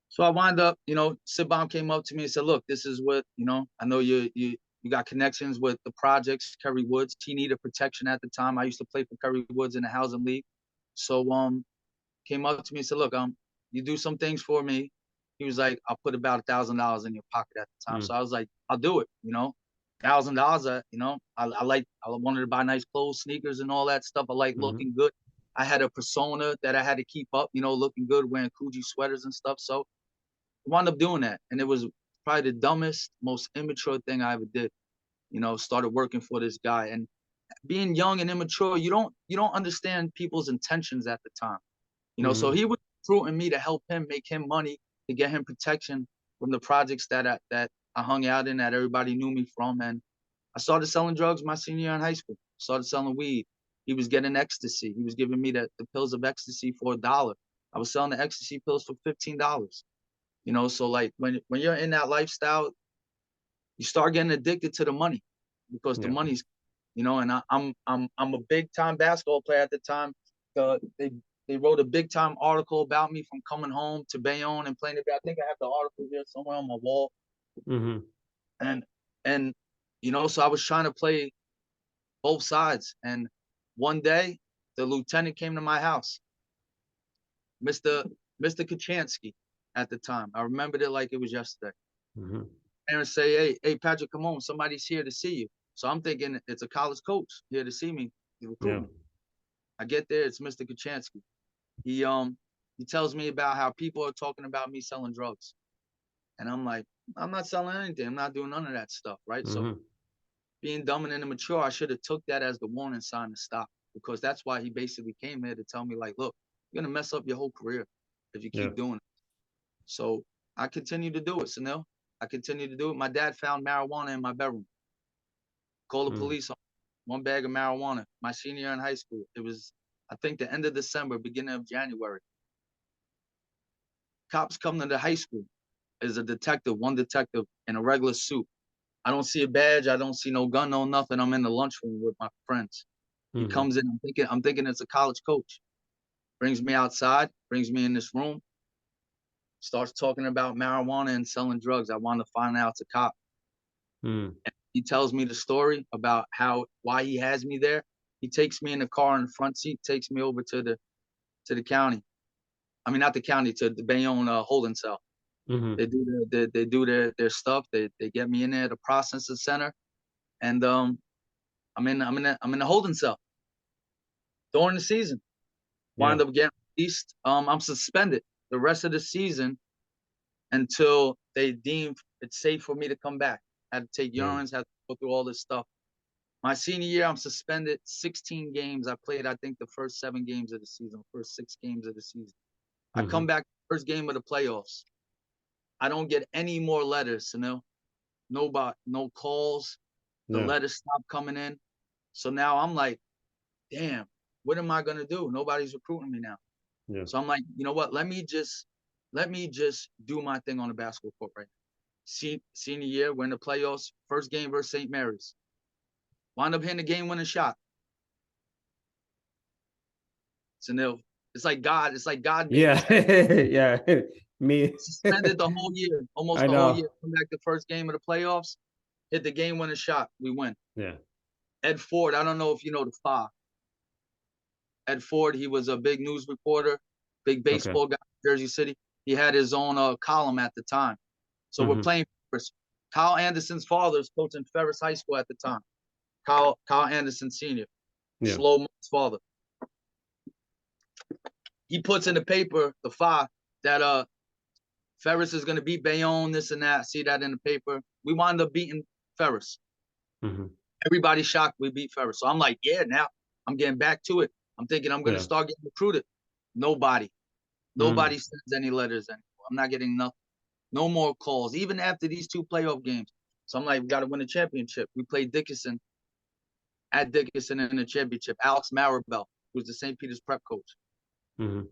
So I wind up, Sitbom came up to me and said, look, this is what, I know you got connections with the projects, Kerry Woods. He needed protection at the time. I used to play for Kerry Woods in the housing league. So came up to me and said, look, you do some things for me. He was like, I'll put about $1,000 in your pocket at the time. Mm. So I was like, I'll do it, $1,000, I wanted to buy nice clothes, sneakers and all that stuff. I like Hmm. looking good. I had a persona that I had to keep up, you know, looking good, wearing Coogee sweaters and stuff. So I wound up doing that. And it was probably the dumbest, most immature thing I ever did. You know, started working for this guy. And being young and immature, you don't understand people's intentions at the time. You know, so Mm-hmm. he was recruiting me to help him make him money, to get him protection from the projects that I hung out in, that everybody knew me from. And I started selling drugs my senior year in high school. Started selling weed. He was getting ecstasy. He was giving me the pills of ecstasy for $1. I was selling the ecstasy pills for $15. You know, so like when you're in that lifestyle, you start getting addicted to the money because the Yeah. money's, you know. And I'm a big time basketball player at the time. They wrote a big time article about me from coming home to Bayonne and playing it. I think I have the article here somewhere on my wall. Mm-hmm. And and you know, so I was trying to play both sides. And one day, the lieutenant came to my house, Mr. Kachansky at the time. I remembered it like it was yesterday. Mm-hmm. Parents say, hey, Patrick, come on, somebody's here to see you. So I'm thinking it's a college coach here to see me, to recruit Yeah. me. I get there, it's Mr. Kachansky. He tells me about how people are talking about me selling drugs. And I'm like, I'm not selling anything. I'm not doing none of that stuff, right? So Mm-hmm. being dumb and immature, I should have took that as the warning sign to stop, because that's why he basically came here to tell me, like, look, you're gonna mess up your whole career if you Yeah. keep doing it. So I continue to do it, Sunil. I continue to do it. My dad found marijuana in my bedroom. Called the Mm. police on 1 bag of marijuana. My senior year in high school. It was, I think, the end of December, beginning of January. Cops come to the high school. There's a detective, one detective in a regular suit. I don't see a badge. I don't see no gun, no nothing. I'm in the lunchroom with my friends. He Mm-hmm. comes in. I'm thinking it's a college coach. Brings me outside. Brings me in this room. Starts talking about marijuana and selling drugs. I want to find out it's a cop. Mm. And he tells me the story about why he has me there. He takes me in the car in the front seat, takes me over to the county. I mean, not the county, to the Bayonne holding cell. Mm-hmm. They do their stuff. They get me in there, the processing center, and I'm in the holding cell during the season. Yeah. Wind up getting released. I'm suspended the rest of the season until they deem it's safe for me to come back. Had to take Yeah. urines, had to go through all this stuff. My senior year, I'm suspended 16 games. I played, I think, the first 7 games of the season, first 6 games of the season. I Mm-hmm. come back first game of the playoffs. I don't get any more letters, Sunil. Nobody, no calls. The Yeah. letters stop coming in. So now I'm like, damn, what am I gonna do? Nobody's recruiting me now. Yeah. So I'm like, you know what? Let me just do my thing on the basketball court right now. Senior year, we're in the playoffs. First game versus St. Mary's. Wind up hitting the game-winning shot. Sunil, it's like God made Yeah. this happen. Yeah. Me. Suspended the whole year, almost I the whole year. know. Come back the first game of the playoffs, hit the game-winning shot. We win. Yeah. Ed Ford, I don't know if you know the FA. Ed Ford, he was a big news reporter, big Okay. baseball guy in Jersey City. He had his own column at the time. So we're Mm-hmm. playing Ferris. Kyle Anderson's father is coaching Ferris High School at the time. Kyle Anderson Sr., Yeah. Slow father. He puts in the paper, the FA, that Ferris is going to beat Bayonne, this and that. See that in the paper. We wound up beating Ferris. Mm-hmm. Everybody's shocked we beat Ferris. So I'm like, yeah, now I'm getting back to it. I'm thinking I'm going to Yeah. start getting recruited. Nobody. Mm. Nobody sends any letters anymore. I'm not getting nothing. No more calls, even after these 2 playoff games. So I'm like, we got to win a championship. We played Dickinson at Dickinson in the championship. Alex Maribel, who was the St. Peter's prep coach, Mm-hmm.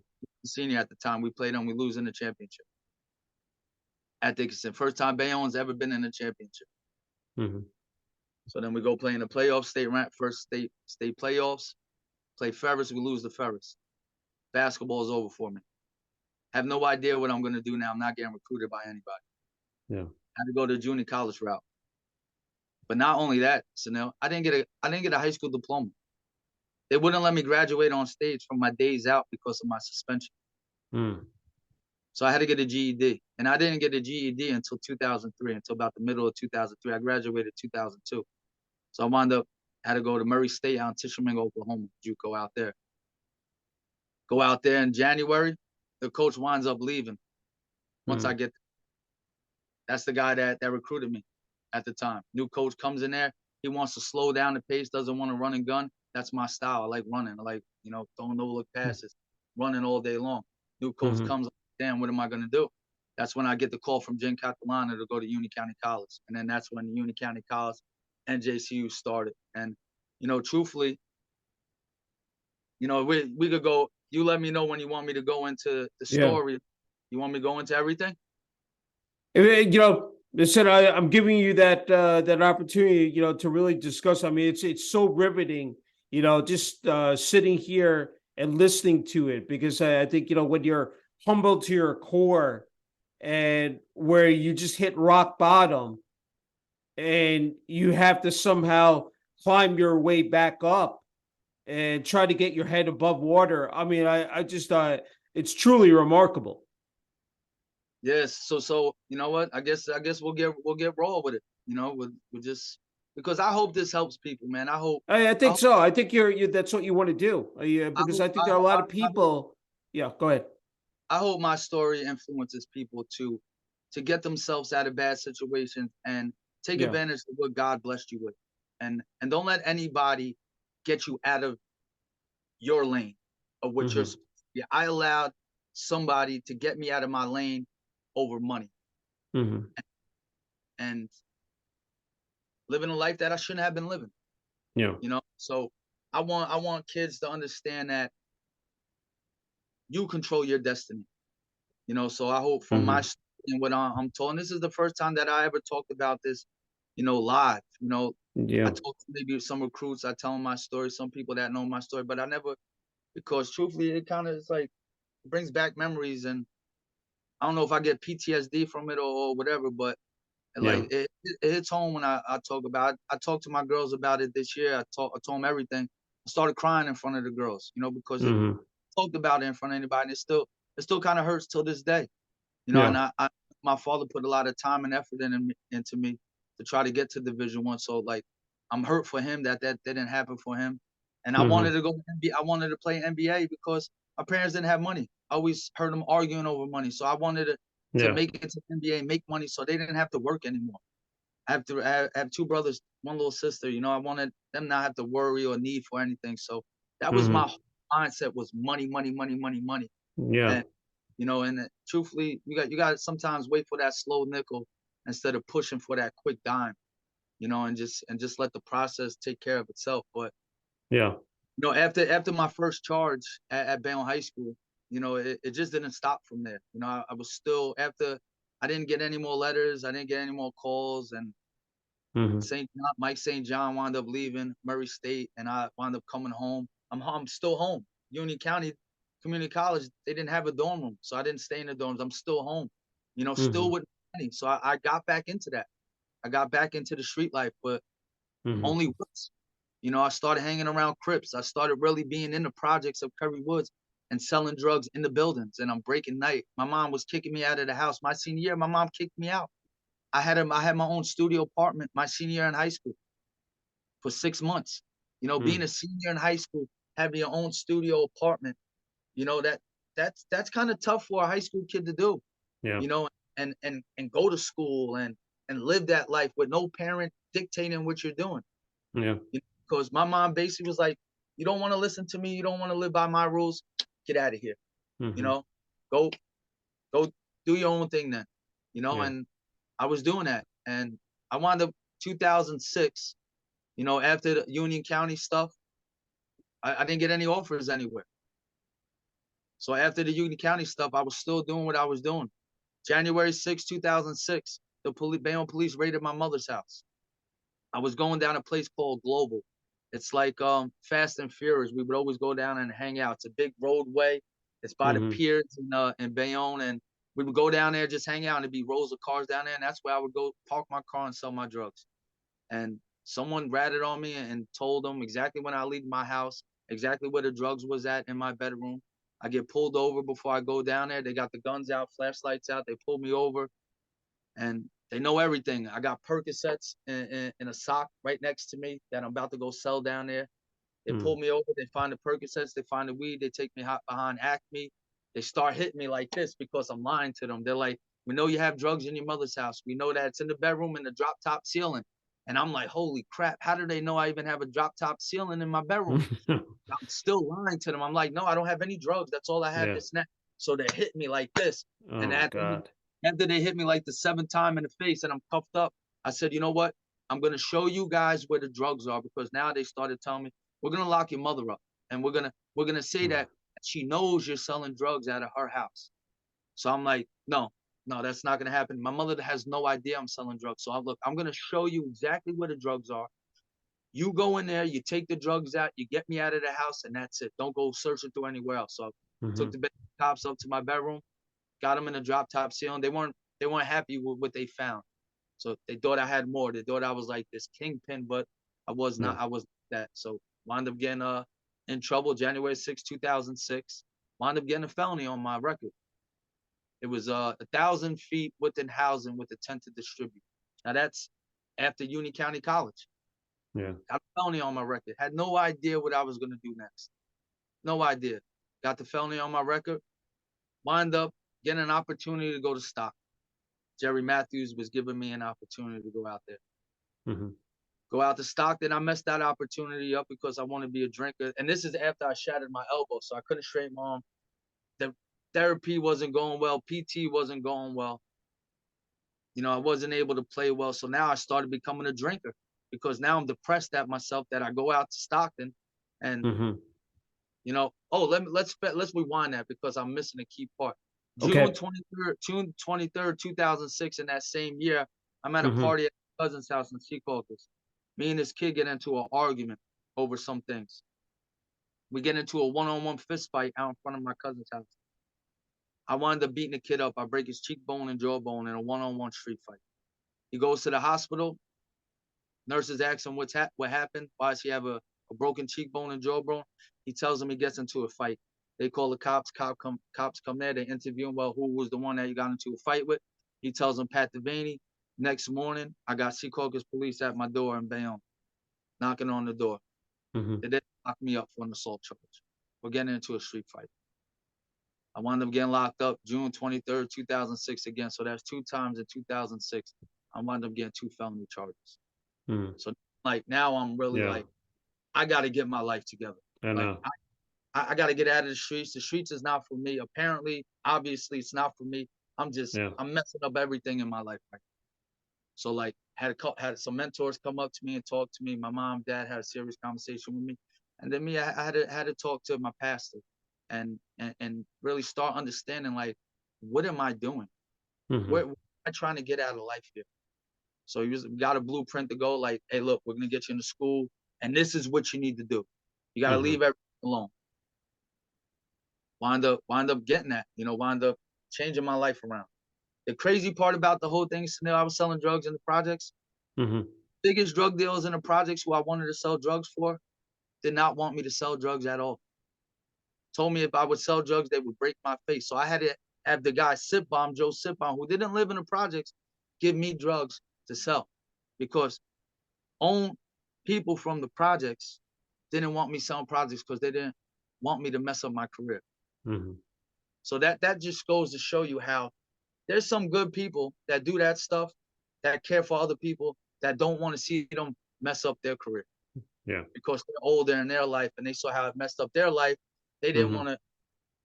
senior at the time. We played him. We lose in the championship at Dickinson. First time Bayonne's ever been in a championship. Mm-hmm. So then we go play in the playoffs, first state playoffs. Play Ferris, we lose to Ferris. Basketball is over for me. Have no idea what I'm going to do now. I'm not getting recruited by anybody. Yeah. I had to go to the junior college route. But not only that, Sunil, I didn't get a high school diploma. They wouldn't let me graduate on stage from my days out because of my suspension. Mm. So I had to get a GED. And I didn't get a GED until 2003, until about the middle of 2003. I graduated 2002. So I wound up, had to go to Murray State out in Tishomingo, Oklahoma, JUCO out there. Go out there in January, the coach winds up leaving. Once I Mhm. get, that's the guy that recruited me at the time. New coach comes in there. He wants to slow down the pace, doesn't want to run and gun. That's my style. I like running. I like, throwing no look passes, running all day long. New coach Mhm. comes, damn, what am I gonna do? That's when I get the call from Jen Catalana to go to Union County College. And then that's when Union County College and JCU started. And, truthfully, we could go, you let me know when you want me to go into the Yeah. story. You want me to go into everything? Listen, I'm giving you that opportunity, to really discuss. I mean, it's so riveting, just sitting here and listening to it because I think when you're humble to your core and where you just hit rock bottom and you have to somehow climb your way back up and try to get your head above water. I mean, I just it's truly remarkable. Yes. So you know what? I guess we'll get raw with it. We'll just, because I hope this helps people, man. I I think hope so. I think you that's what you want to do. Yeah, I because hope I think there are a lot of I hope people. Yeah, go ahead. I hope my story influences people to get themselves out of bad situations and take Yeah. advantage of what God blessed you with. And don't let anybody get you out of your lane of what you're Hmm. supposed to be. I allowed somebody to get me out of my lane over money Hmm. and living a life that I shouldn't have been living. Yeah. So I want kids to understand that you control your destiny. So I hope from my Hmm. story and what I'm told, and this is the first time that I ever talked about this, live. I Yeah. told maybe some recruits, I tell them my story, some people that know my story, but I never, because truthfully, it kind of is like, it brings back memories, and I don't know if I get PTSD from it or whatever, but Yeah. like it hits home when I talk about it. I talked to my girls about it this year. I told them everything. I started crying in front of the girls, because it Hmm. talked about it in front of anybody, and it still kind of hurts till this day. And Yeah. my father put a lot of time and effort into me to try to get to Division 1. So like, I'm hurt for him that didn't happen for him. And I wanted Hmm. to go to NBA. I wanted to play NBA because my parents didn't have money. I always heard them arguing over money. So I wanted to Yeah. make it to NBA, make money, so they didn't have to work anymore. I have two brothers, one little sister. I wanted them not have to worry or need for anything. So that was my Hmm. whole mindset, was money, money, money, money, money. Yeah. And truthfully, you got to sometimes wait for that slow nickel instead of pushing for that quick dime, and just let the process take care of itself. But Yeah. after my first charge at Bayonne High School, it just didn't stop from there. I was still, after I didn't get any more letters, I didn't get any more calls, and Hmm. St. John, Mike St. John wound up leaving Murray State, and I wound up coming home. I'm still home. Union County Community College, they didn't have a dorm room, so I didn't stay in the dorms. I'm still home, still Hmm. with money. So I got back into that. I got back into the street life, but Hmm. only once. I started hanging around Crips. I started really being in the projects of Curry Woods and selling drugs in the buildings, and I'm breaking night. My mom was kicking me out of the house. My senior year, my mom kicked me out. I had my own studio apartment my senior year in high school for 6 months. Being Hmm. a senior in high school, having your own studio apartment, you know that that's kind of tough for a high school kid to do. Yeah. You know, and go to school and live that life with no parent dictating what you're doing. Yeah. Because my mom basically was like, "You don't want to listen to me. You don't want to live by my rules. Get out of here. You Hmm. know, go go do your own thing then." Yeah. And I was doing that, and I wound up 2006. After the Union County stuff, I didn't get any offers anywhere. So after the Union County stuff, I was still doing what I was doing. January 6, 2006, the Bayonne police raided my mother's house. I was going down a place called Global. It's like Fast and Furious. We would always go down and hang out. It's a big roadway. It's by the Hmm. piers in Bayonne, and we would go down there, just hang out, and it'd be rows of cars down there, and that's where I would go park my car and sell my drugs. And someone ratted on me and told them exactly when I leave my house, exactly where the drugs was at in my bedroom. I get pulled over before I go down there. They got the guns out, flashlights out. They pulled me over, and they know everything. I got Percocets in a sock right next to me that I'm about to go sell down there. They pull me over, they find the Percocets, they find the weed, they take me behind Acme. They start hitting me like this because I'm lying to them. They're like, we know you have drugs in your mother's house. We know that it's in the bedroom and the drop top ceiling. And I'm like, holy crap, how do they know I even have a drop top ceiling in my bedroom? I'm still lying to them. I'm like, no, I don't have any drugs. That's all I have. Yeah. This and that. So they hit me like this. Oh And my God. after they hit me like the 7th time in the face and I'm cuffed up, I said, you know what? I'm going to show you guys where the drugs are, because now they started telling me, we're going to lock your mother up. And we're going to say that she knows you're selling drugs out of her house. So I'm like, no, that's not going to happen. My mother has no idea I'm selling drugs. So I'm going to show you exactly where the drugs are. You go in there, you take the drugs out, you get me out of the house, and that's it. Don't go searching through anywhere else. So I took the cops up to my bedroom, got them in a drop top ceiling. They weren't happy with what they found. So they thought I had more. They thought I was like this kingpin, but I was not. I was that. So wound up getting in trouble January 6, 2006. Wound up getting a felony on my record. It was 1,000 feet within housing with intent to distribute. Now that's after Union County College. Yeah. Got a felony on my record. Had no idea what I was going to do next. No idea. Got the felony on my record. Wind up getting an opportunity to go to Stockton. Jerry Matthews was giving me an opportunity to go out there. Go out to Stockton. I messed that opportunity up because I want to be a drinker. And this is after I shattered my elbow, so I couldn't straighten my arm. The therapy wasn't going well. PT wasn't going well. You know, I wasn't able to play well. So now I started becoming a drinker, because now I'm depressed at myself that I go out to Stockton and, you know, let's rewind that, because I'm missing a key part. Okay. June 23rd, 2006, in that same year, I'm at a party at my cousin's house in Secaucus. Me and this kid get into an argument over some things. We get into a one-on-one fist fight out in front of my cousin's house. I wound up beating the kid up. I break his cheekbone and jawbone in a one-on-one street fight. He goes to the hospital. Nurses ask him what happened. Why does he have a broken cheekbone and jawbone? He tells them he gets into a fight. They call the cops. Cops come there. They interview him. Well, who was the one that you got into a fight with? He tells them Pat Devaney. Next morning, I got Secaucus police at my door in Bayonne, knocking on the door. They didn't lock me up for an assault charge. We're getting into a street fight. I wound up getting locked up June 23rd, 2006 again. So that's 2 times in 2006. I wound up getting 2 felony charges. So like now I'm really like, I got to get my life together. I know. Like, I got to get out of the streets. The streets is not for me. Apparently, obviously, it's not for me. I'm messing up everything in my life right now. So like had some mentors come up to me and talk to me. My mom, dad had a serious conversation with me. And then I had to talk to my pastor and really start understanding, like, what am I doing? Where am I trying to get out of life here? So we got a blueprint to go, like, hey, look, we're going to get you into school, and this is what you need to do. You got to leave everything alone. Wind up getting that, you know, wind up changing my life around. The crazy part about the whole thing, Sunil, I was selling drugs in the projects. Biggest drug dealers in the projects who I wanted to sell drugs for did not want me to sell drugs at all. Told me if I would sell drugs, they would break my face. So I had to have the guy Joe Sitbomb, who didn't live in the projects, give me drugs to sell, because own people from the projects didn't want me selling projects because they didn't want me to mess up my career. So that just goes to show you how there's some good people that do that stuff, that care for other people, that don't want to see them mess up their career. Because they're older in their life and they saw how it messed up their life. They didn't want to.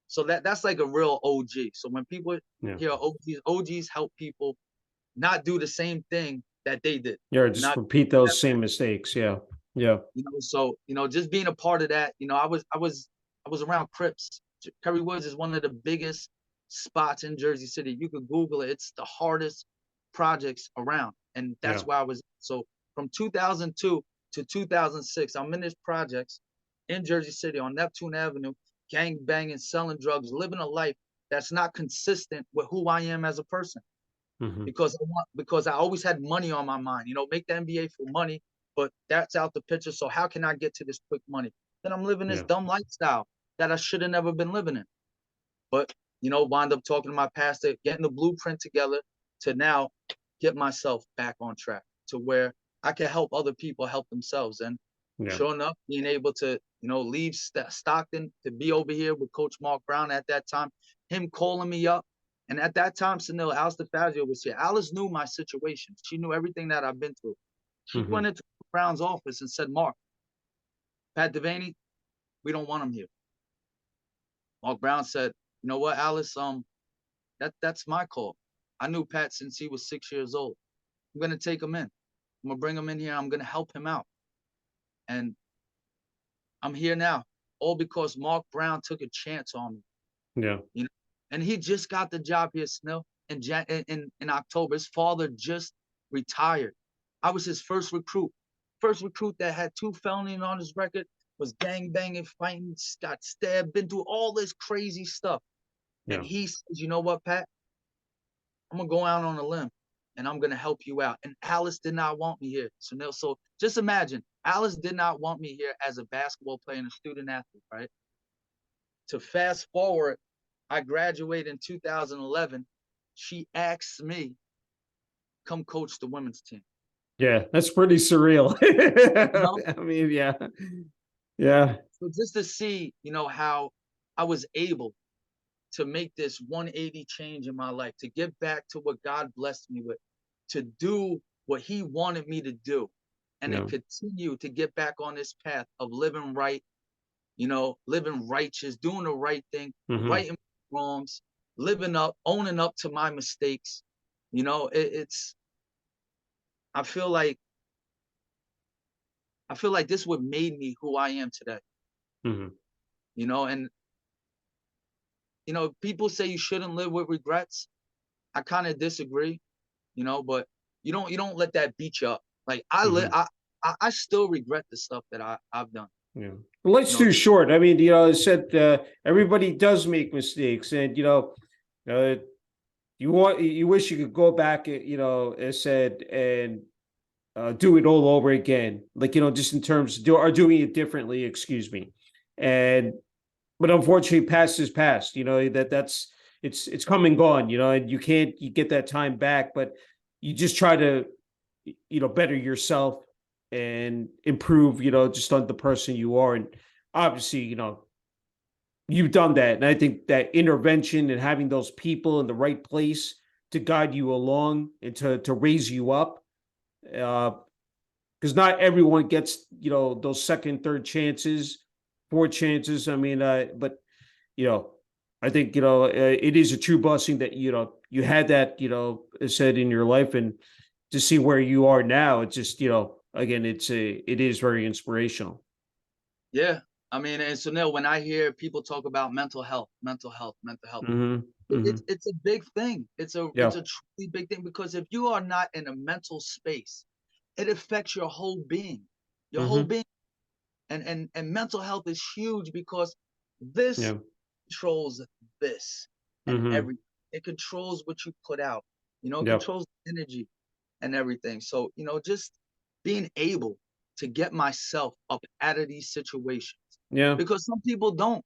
So that's like a real OG. So when people hear OGs help people not do the same thing that they did. Just not repeat those same mistakes. Yeah. You know, so, you know, just being a part of that, you know, I was around Crips. Curry Woods is one of the biggest spots in Jersey City. You could Google it. It's the hardest projects around. And that's why I was. So from 2002 to 2006, I'm in this projects in Jersey City on Neptune Avenue, gang banging, selling drugs, living a life that's not consistent with who I am as a person. Because I always had money on my mind, you know, make the NBA for money, but that's out the picture. So how can I get to this quick money? Then I'm living this dumb lifestyle that I should have never been living in. But, you know, wind up talking to my pastor, getting the blueprint together to now get myself back on track to where I can help other people help themselves. And sure enough, being able to leave Stockton to be over here with Coach Mark Brown at that time, him calling me up. And at that time, Sunil, Alice DeFazio was here. Alice knew my situation. She knew everything that I've been through. She went into Brown's office and said, Mark, Pat Devaney, we don't want him here. Mark Brown said, you know what, Alice, that's my call. I knew Pat since he was 6 years old. I'm going to take him in. I'm going to bring him in here. I'm going to help him out. And I'm here now, all because Mark Brown took a chance on me. Yeah. And he just got the job here, Snell, in October. His father just retired. I was his first recruit. First recruit that had 2 felonies on his record, was gang banging, fighting, got stabbed, been through all this crazy stuff. Yeah. And he says, you know what, Pat? I'm going to go out on a limb and I'm going to help you out. And Alice did not want me here, Sunil. So just imagine, Alice did not want me here as a basketball player and a student athlete, right? To fast forward, I graduated in 2011. She asked me, come coach the women's team. Yeah, that's pretty surreal. I mean, yeah. Yeah. So just to see, how I was able to make this 180 change in my life, to get back to what God blessed me with, to do what he wanted me to do, and to continue to get back on this path of living right, living righteous, doing the right thing, righting wrongs, living up, owning up to my mistakes. I feel like this is what made me who I am today. And people say you shouldn't live with regrets. I kind of disagree, but you don't let that beat you up. Like I still regret the stuff that I've done. Yeah. Well, life's too short. I mean, I said everybody does make mistakes, and you wish you could go back, as said, and do it all over again, like just in terms of doing it differently. Excuse me, but unfortunately, past is past. That's it's come and gone. And you get that time back, but you just try to better yourself and improve, just on the person you are. And obviously, you've done that. And I think that intervention and having those people in the right place to guide you along and to raise you up, because not everyone gets, those second, third chances, fourth chances. I mean, but, I think, it is a true blessing that, you had that, said in your life, and to see where you are now, it's just, again, it is very inspirational. Yeah. I mean, and so now when I hear people talk about mental health, it's a big thing. It's a truly big thing, because if you are not in a mental space, it affects your whole being, whole being. And mental health is huge, because this controls this and everything. It controls what you put out, it controls energy and everything. So, just being able to get myself up out of these situations. Yeah. Because some people don't,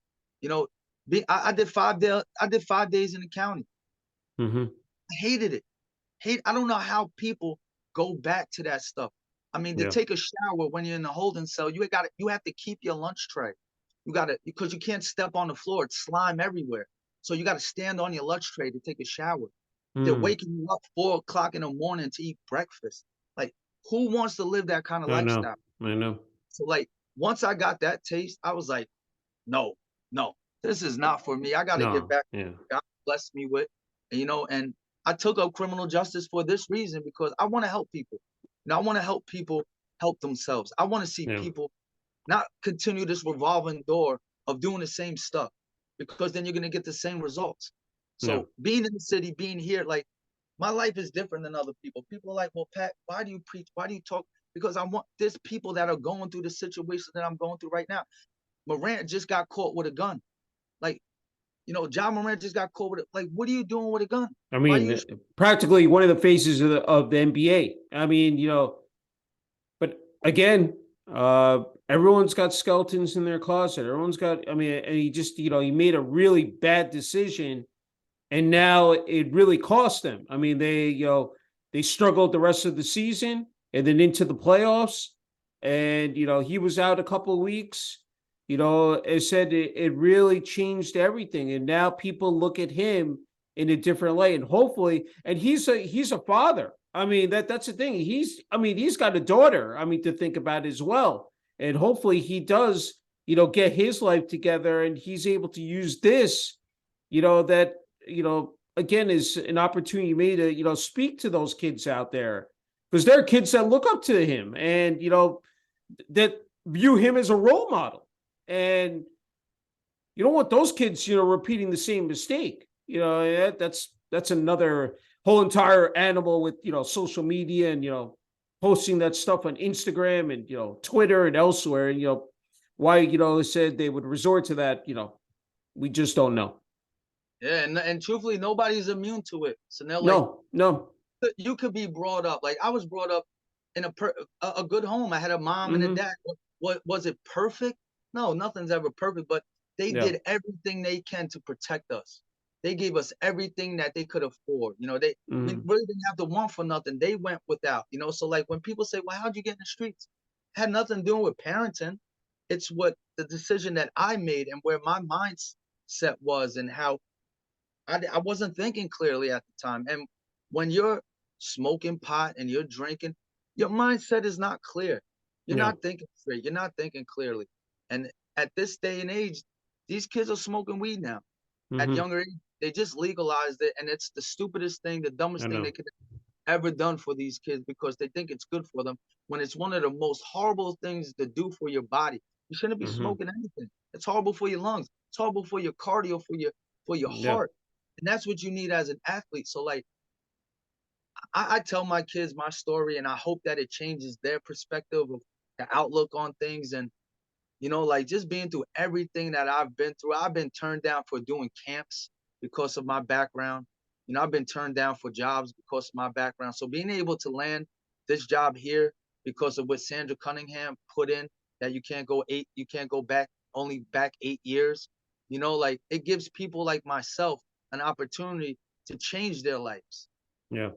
I did 5 days. I did 5 days in the county. I hated it. I don't know how people go back to that stuff. I mean, to take a shower when you're in the holding cell, you have to keep your lunch tray. Because you can't step on the floor. It's slime everywhere. So you got to stand on your lunch tray to take a shower. They're waking you up 4 o'clock in the morning to eat breakfast. Like, who wants to live that kind of lifestyle? I know. So, like, once I got that taste, I was like, no, this is not for me. I got to get back to what God blessed me with, and I took up criminal justice for this reason, because I want to help people. I want to help people help themselves. I want to see people not continue this revolving door of doing the same stuff, because then you're going to get the same results. So being in the city, being here, like, my life is different than other people. People are like, well, Pat, why do you preach? Why do you talk? Because there's people that are going through the situation that I'm going through right now. Morant just got caught with a gun. Like, John Morant just got caught with it. Like, what are you doing with a gun? I mean, practically one of the faces of the NBA. I mean, but again, everyone's got skeletons in their closet. Everyone's got, and he just, he made a really bad decision, and now it really cost them. I mean, they struggled the rest of the season and then into the playoffs, and, he was out a couple of weeks, it said it really changed everything. And now people look at him in a different light. And hopefully, and he's a father. I mean, that's the thing. He's got a daughter, to think about as well. And hopefully he does, get his life together and he's able to use this, that, again, is an opportunity for me to, speak to those kids out there. Because there are kids that look up to him and, that view him as a role model. And you don't want those kids, repeating the same mistake. That's another whole entire animal with, social media and, posting that stuff on Instagram and, Twitter and elsewhere. And, why, said they would resort to that, we just don't know. Yeah, and truthfully, nobody's immune to it. So now, No. You could be brought up. Like I was brought up in a good home. I had a mom and a dad. What was it perfect? No, nothing's ever perfect, but they did everything they can to protect us. They gave us everything that they could afford. We really didn't have to want for nothing. They went without, so like when people say, well, how'd you get in the streets? It had nothing to do with parenting. It's what the decision that I made and where my mindset was and how I wasn't thinking clearly at the time. And when you're smoking pot and you're drinking, your mindset is not clear. You're not thinking straight. You're not thinking clearly. And at this day and age, these kids are smoking weed now. At younger age, they just legalized it, and it's the stupidest thing, the dumbest thing they could have ever done for these kids because they think it's good for them when it's one of the most horrible things to do for your body. You shouldn't be smoking anything. It's horrible for your lungs. It's horrible for your cardio, for your heart. And that's what you need as an athlete. So like I tell my kids my story and I hope that it changes their perspective of the outlook on things. And, like just being through everything that I've been through, I've been turned down for doing camps because of my background. I've been turned down for jobs because of my background. So being able to land this job here because of what Sandra Cunningham put in, that you can't go back, only back 8 years, like it gives people like myself an opportunity to change their lives. Yeah.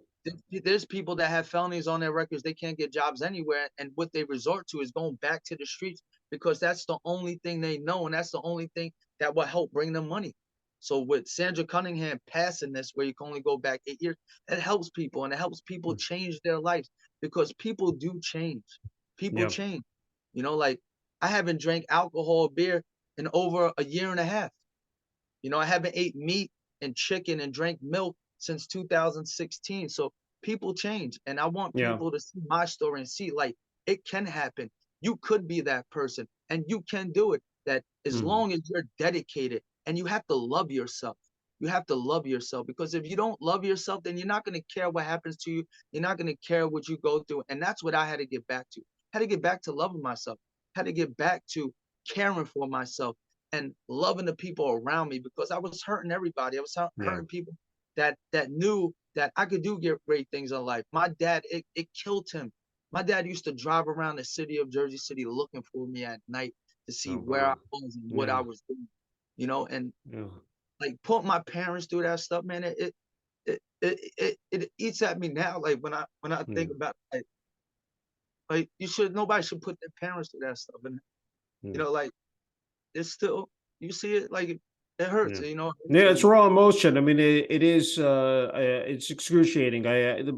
There's people that have felonies on their records. They can't get jobs anywhere. And what they resort to is going back to the streets because that's the only thing they know. And that's the only thing that will help bring them money. So with Sandra Cunningham passing this, where you can only go back 8 years, that helps people and it helps people change their lives because people do change. People change. Like I haven't drank alcohol or beer in over a year and a half. I haven't ate meat and chicken and drank milk since 2016. So people change. And I want people to see my story and see like it can happen. You could be that person and you can do it. That as long as you're dedicated and you have to love yourself. You have to love yourself because if you don't love yourself, then you're not going to care what happens to you. You're not going to care what you go through. And that's what I had to get back to. I had to get back to loving myself. I had to get back to caring for myself and loving the people around me because I was hurting everybody. I was hurting people that knew that I could do great things in life. My dad, it killed him. My dad used to drive around the city of Jersey City looking for me at night to see where I was and what I was doing, and like put my parents through that stuff, man. It eats at me now. Like when I think about like nobody should put their parents through that stuff. And like it's still, you see it, like it hurts, Yeah, it's raw emotion. It is, it's excruciating.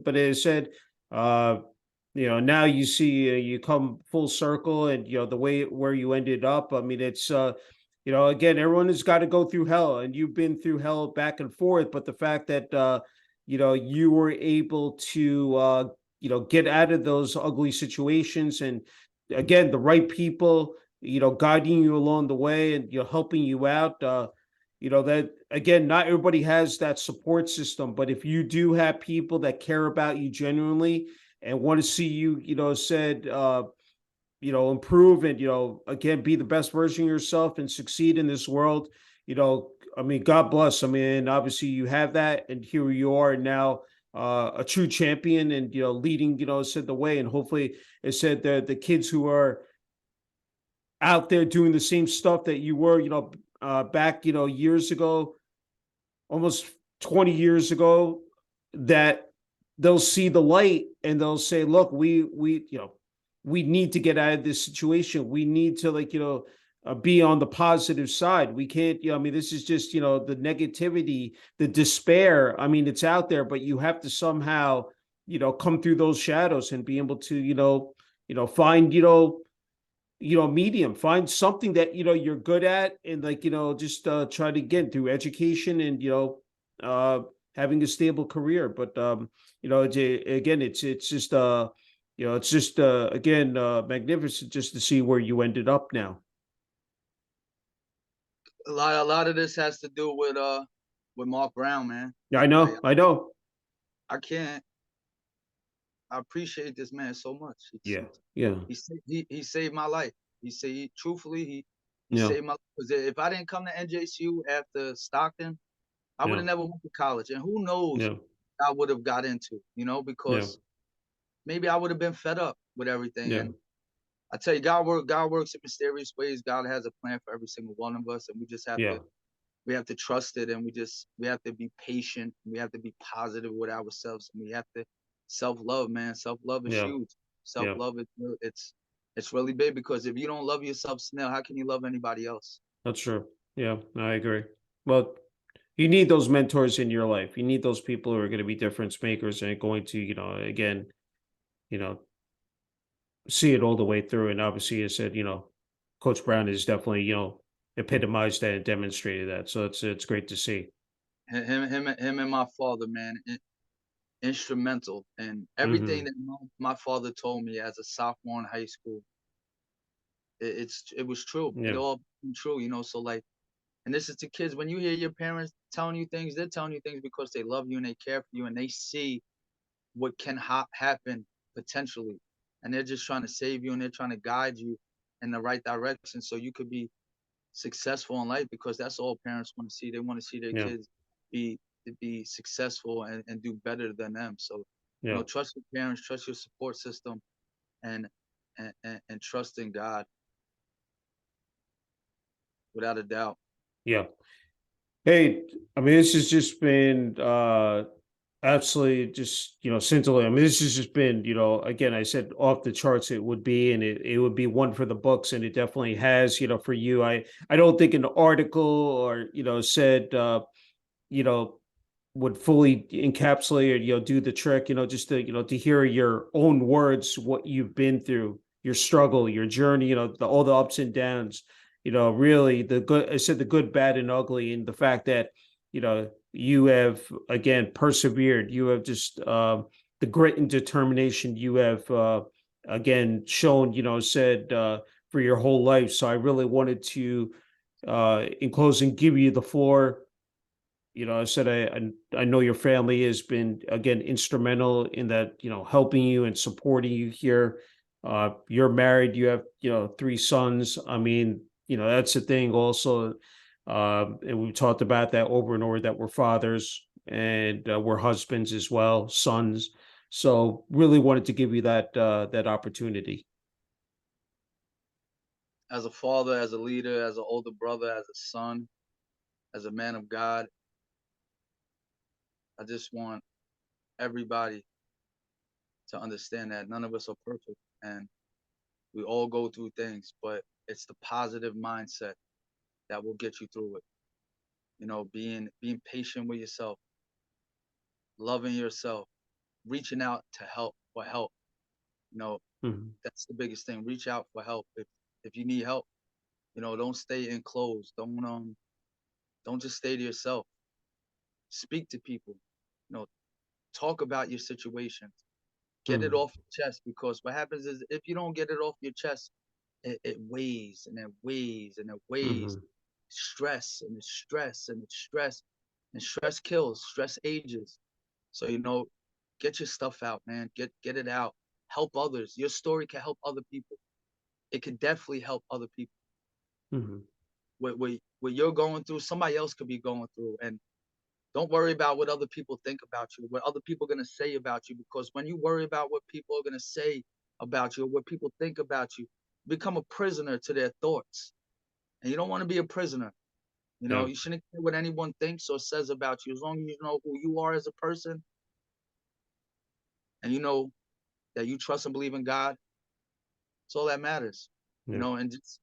But as I said, now you see, you come full circle and, the way where you ended up. It's, again, everyone has got to go through hell and you've been through hell back and forth. But the fact that, you were able to, get out of those ugly situations and again, the right people, guiding you along the way and, helping you out, that again, not everybody has that support system, but if you do have people that care about you genuinely and want to see you, improve and, again, be the best version of yourself and succeed in this world, God bless. Obviously you have that and here you are now, a true champion and, leading, the way. And hopefully it said that the kids who are out there doing the same stuff that you were, back, years ago, almost 20 years ago, that they'll see the light and they'll say, look, we need to get out of this situation. We need to be on the positive side. We can't, I mean, this is just, the negativity, the despair. I mean, it's out there, but you have to somehow, come through those shadows and be able to, find, medium, find something that, you're good at, and like, just try to get through education and, having a stable career. But, again, it's just, it's just, again, magnificent just to see where you ended up now. A lot of this has to do with Mark Brown, man. Yeah, I Like know. I know. I can't. I appreciate this man so much. Yeah. Yeah. He saved my life. Truthfully, he Yeah. saved my life. Because if I didn't come to NJCU after Stockton, I would Yeah. have never went to college, and who knows Yeah. what I would have got into, Yeah. because maybe I would have been fed up with everything. Yeah. And I tell you, God works in mysterious ways. God has a plan for every single one of us, and Yeah. we have to trust it, and we have to be patient. We have to be positive with ourselves, and we have to self-love, man. Self-love is Yeah. huge. Yeah. Self-love is it's really big, because if you don't love yourself, Snell, how can you love anybody else? That's true. Yeah, I agree. Well, you need those mentors in your life. You need those people who are going to be difference makers and going to, again, you know, see it all the way through. And obviously, I said, Coach Brown is definitely, epitomized that and demonstrated that. So it's great to see. Him and my father, man, instrumental, and everything Hmm. that my father told me as a sophomore in high school. It was true. It Yeah. all been true, So like, and this is to kids. When you hear your parents telling you things, they're telling you things because they love you and they care for you, and they see what can happen potentially, and they're just trying to save you, and they're trying to guide you in the right direction so you could be successful in life, because that's all parents want to see. They want to see their Yeah. kids be be successful and do better than them. So, Yeah. trust your parents, trust your support system, and and trust in God without a doubt. Yeah. Hey, I mean, this has just been absolutely just, scintillating. I mean, this has just been, again, I said off the charts it would be, and it would be one for the books, and it definitely has, for you. I don't think an article or, said you know, would fully encapsulate or, do the trick, just to, to hear your own words, what you've been through, your struggle, your journey, all the ups and downs, really the good, I said the good, bad, and ugly, and the fact that, you have again persevered, you have just the grit and determination you have again shown, said for your whole life. So I really wanted to in closing give you the floor. I said I know your family has been again instrumental in that, helping you and supporting you here. You're married, you have, three sons. I mean, that's the thing also. And we've talked about that over and over, that we're fathers and we're husbands as well, sons. So really wanted to give you that opportunity. As a father, as a leader, as an older brother, as a son, as a man of God, I just want everybody to understand that none of us are perfect, and we all go through things, but it's the positive mindset that will get you through it. Being patient with yourself, loving yourself, reaching out to help for help. You know, Mhm. that's the biggest thing. Reach out for help if you need help. Don't stay enclosed. Don't just stay to yourself. Speak to people. You know, talk about your situations. Get it Mhm. off your chest, because what happens is if you don't get it off your chest, it weighs and it weighs and it weighs. Mhm. Stress and it's stress and it's stress. And stress kills, stress ages. So, get your stuff out, man. Get it out. Help others. Your story can help other people. It could definitely help other people. Mhm. What you're going through, somebody else could be going through. And don't worry about what other people think about you, what other people are going to say about you, because when you worry about what people are going to say about you, or what people think about you, you become a prisoner to their thoughts. And you don't want to be a prisoner. Yeah. You shouldn't care what anyone thinks or says about you. As long as you know who you are as a person, and you know that you trust and believe in God, it's all that matters. Yeah. And just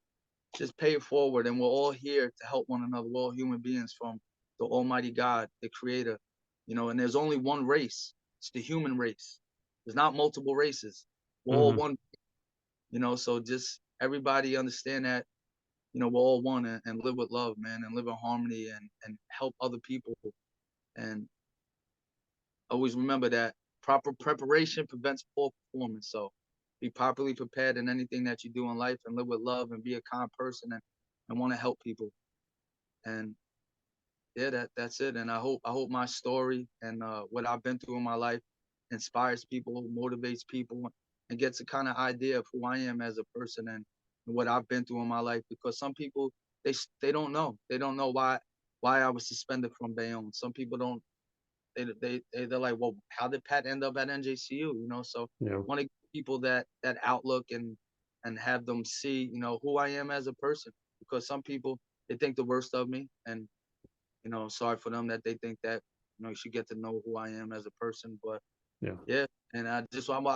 just pay it forward. And we're all here to help one another. We're all human beings from the Almighty God, the Creator, and there's only one race. It's the human race. There's not multiple races. We're all one, so just everybody understand that, we're all one, and live with love, man, and live in harmony, and help other people. And always remember that proper preparation prevents poor performance. So be properly prepared in anything that you do in life, and live with love, and be a kind person, and want to help people. And yeah, that's it. And I hope my story and what I've been through in my life inspires people, motivates people, and gets a kind of idea of who I am as a person, and what I've been through in my life. Because some people, they don't know. They don't know why I was suspended from Bayonne. Some people don't. They're like, well, how did Pat end up at NJCU? So Yeah. want to give people that outlook, and have them see, who I am as a person. Because some people, they think the worst of me, and sorry for them that they think that, you should get to know who I am as a person. But Yeah. and I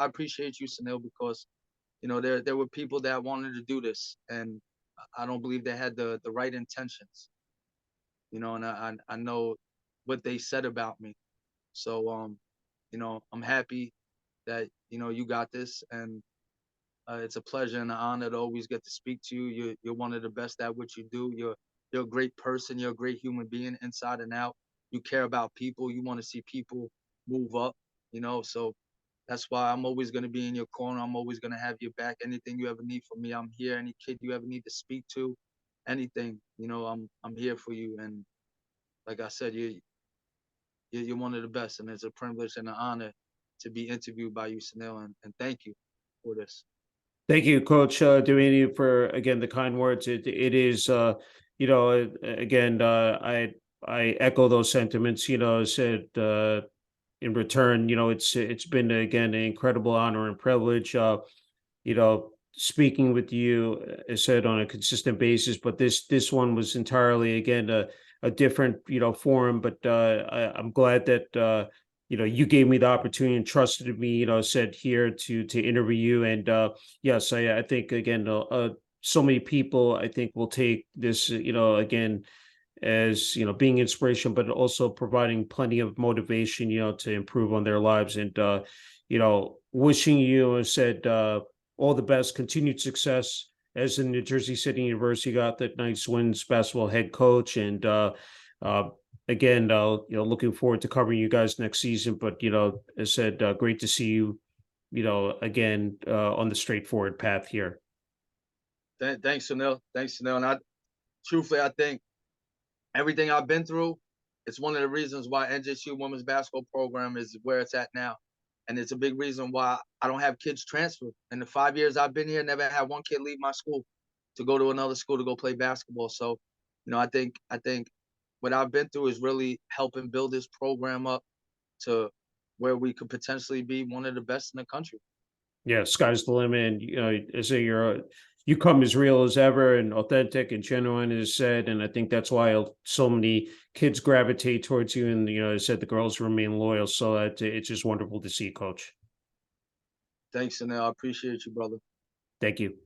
appreciate you, Sunil, because there were people that wanted to do this, and I don't believe they had the right intentions. And I know what they said about me. So I'm happy that you got this, and it's a pleasure and an honor to always get to speak to you. You're one of the best at what you do. You're a great person. You're a great human being, inside and out. You care about people. You want to see people move up. So that's why I'm always going to be in your corner. I'm always going to have your back. Anything you ever need from me, I'm here. Any kid you ever need to speak to, anything, I'm here for you. And like I said, you're one of the best, and it's a privilege and an honor to be interviewed by you, Sunil. And thank you for this. Thank you, Coach Devaney, for again the kind words. It is, again, I echo those sentiments. Said in return, it's been again an incredible honor and privilege. Speaking with you, as said, on a consistent basis, but this one was entirely again a different forum. But I'm glad that you gave me the opportunity and trusted me, said here to interview you. And yes, I think again, so many people I think will take this, again, as being inspiration, but also providing plenty of motivation, to improve on their lives. And wishing you, as said, all the best, continued success as the New Jersey City University Gothic Knights women's basketball head coach. And uh, again, looking forward to covering you guys next season. But as said, great to see you, again, on the straightforward path here. Thanks, Sunil. Thanks, Sunil. And truthfully, I think everything I've been through, it's one of the reasons why NJCU women's basketball program is where it's at now. And it's a big reason why I don't have kids transfer. In the 5 years I've been here, never had one kid leave my school to go to another school to go play basketball. So, I think what I've been through is really helping build this program up to where we could potentially be one of the best in the country. Yeah, sky's the limit. And as you come as real as ever and authentic and genuine as said. And I think that's why so many kids gravitate towards you. And as said, the girls remain loyal. So it's just wonderful to see, Coach. Thanks, Sunil. I appreciate you, brother. Thank you.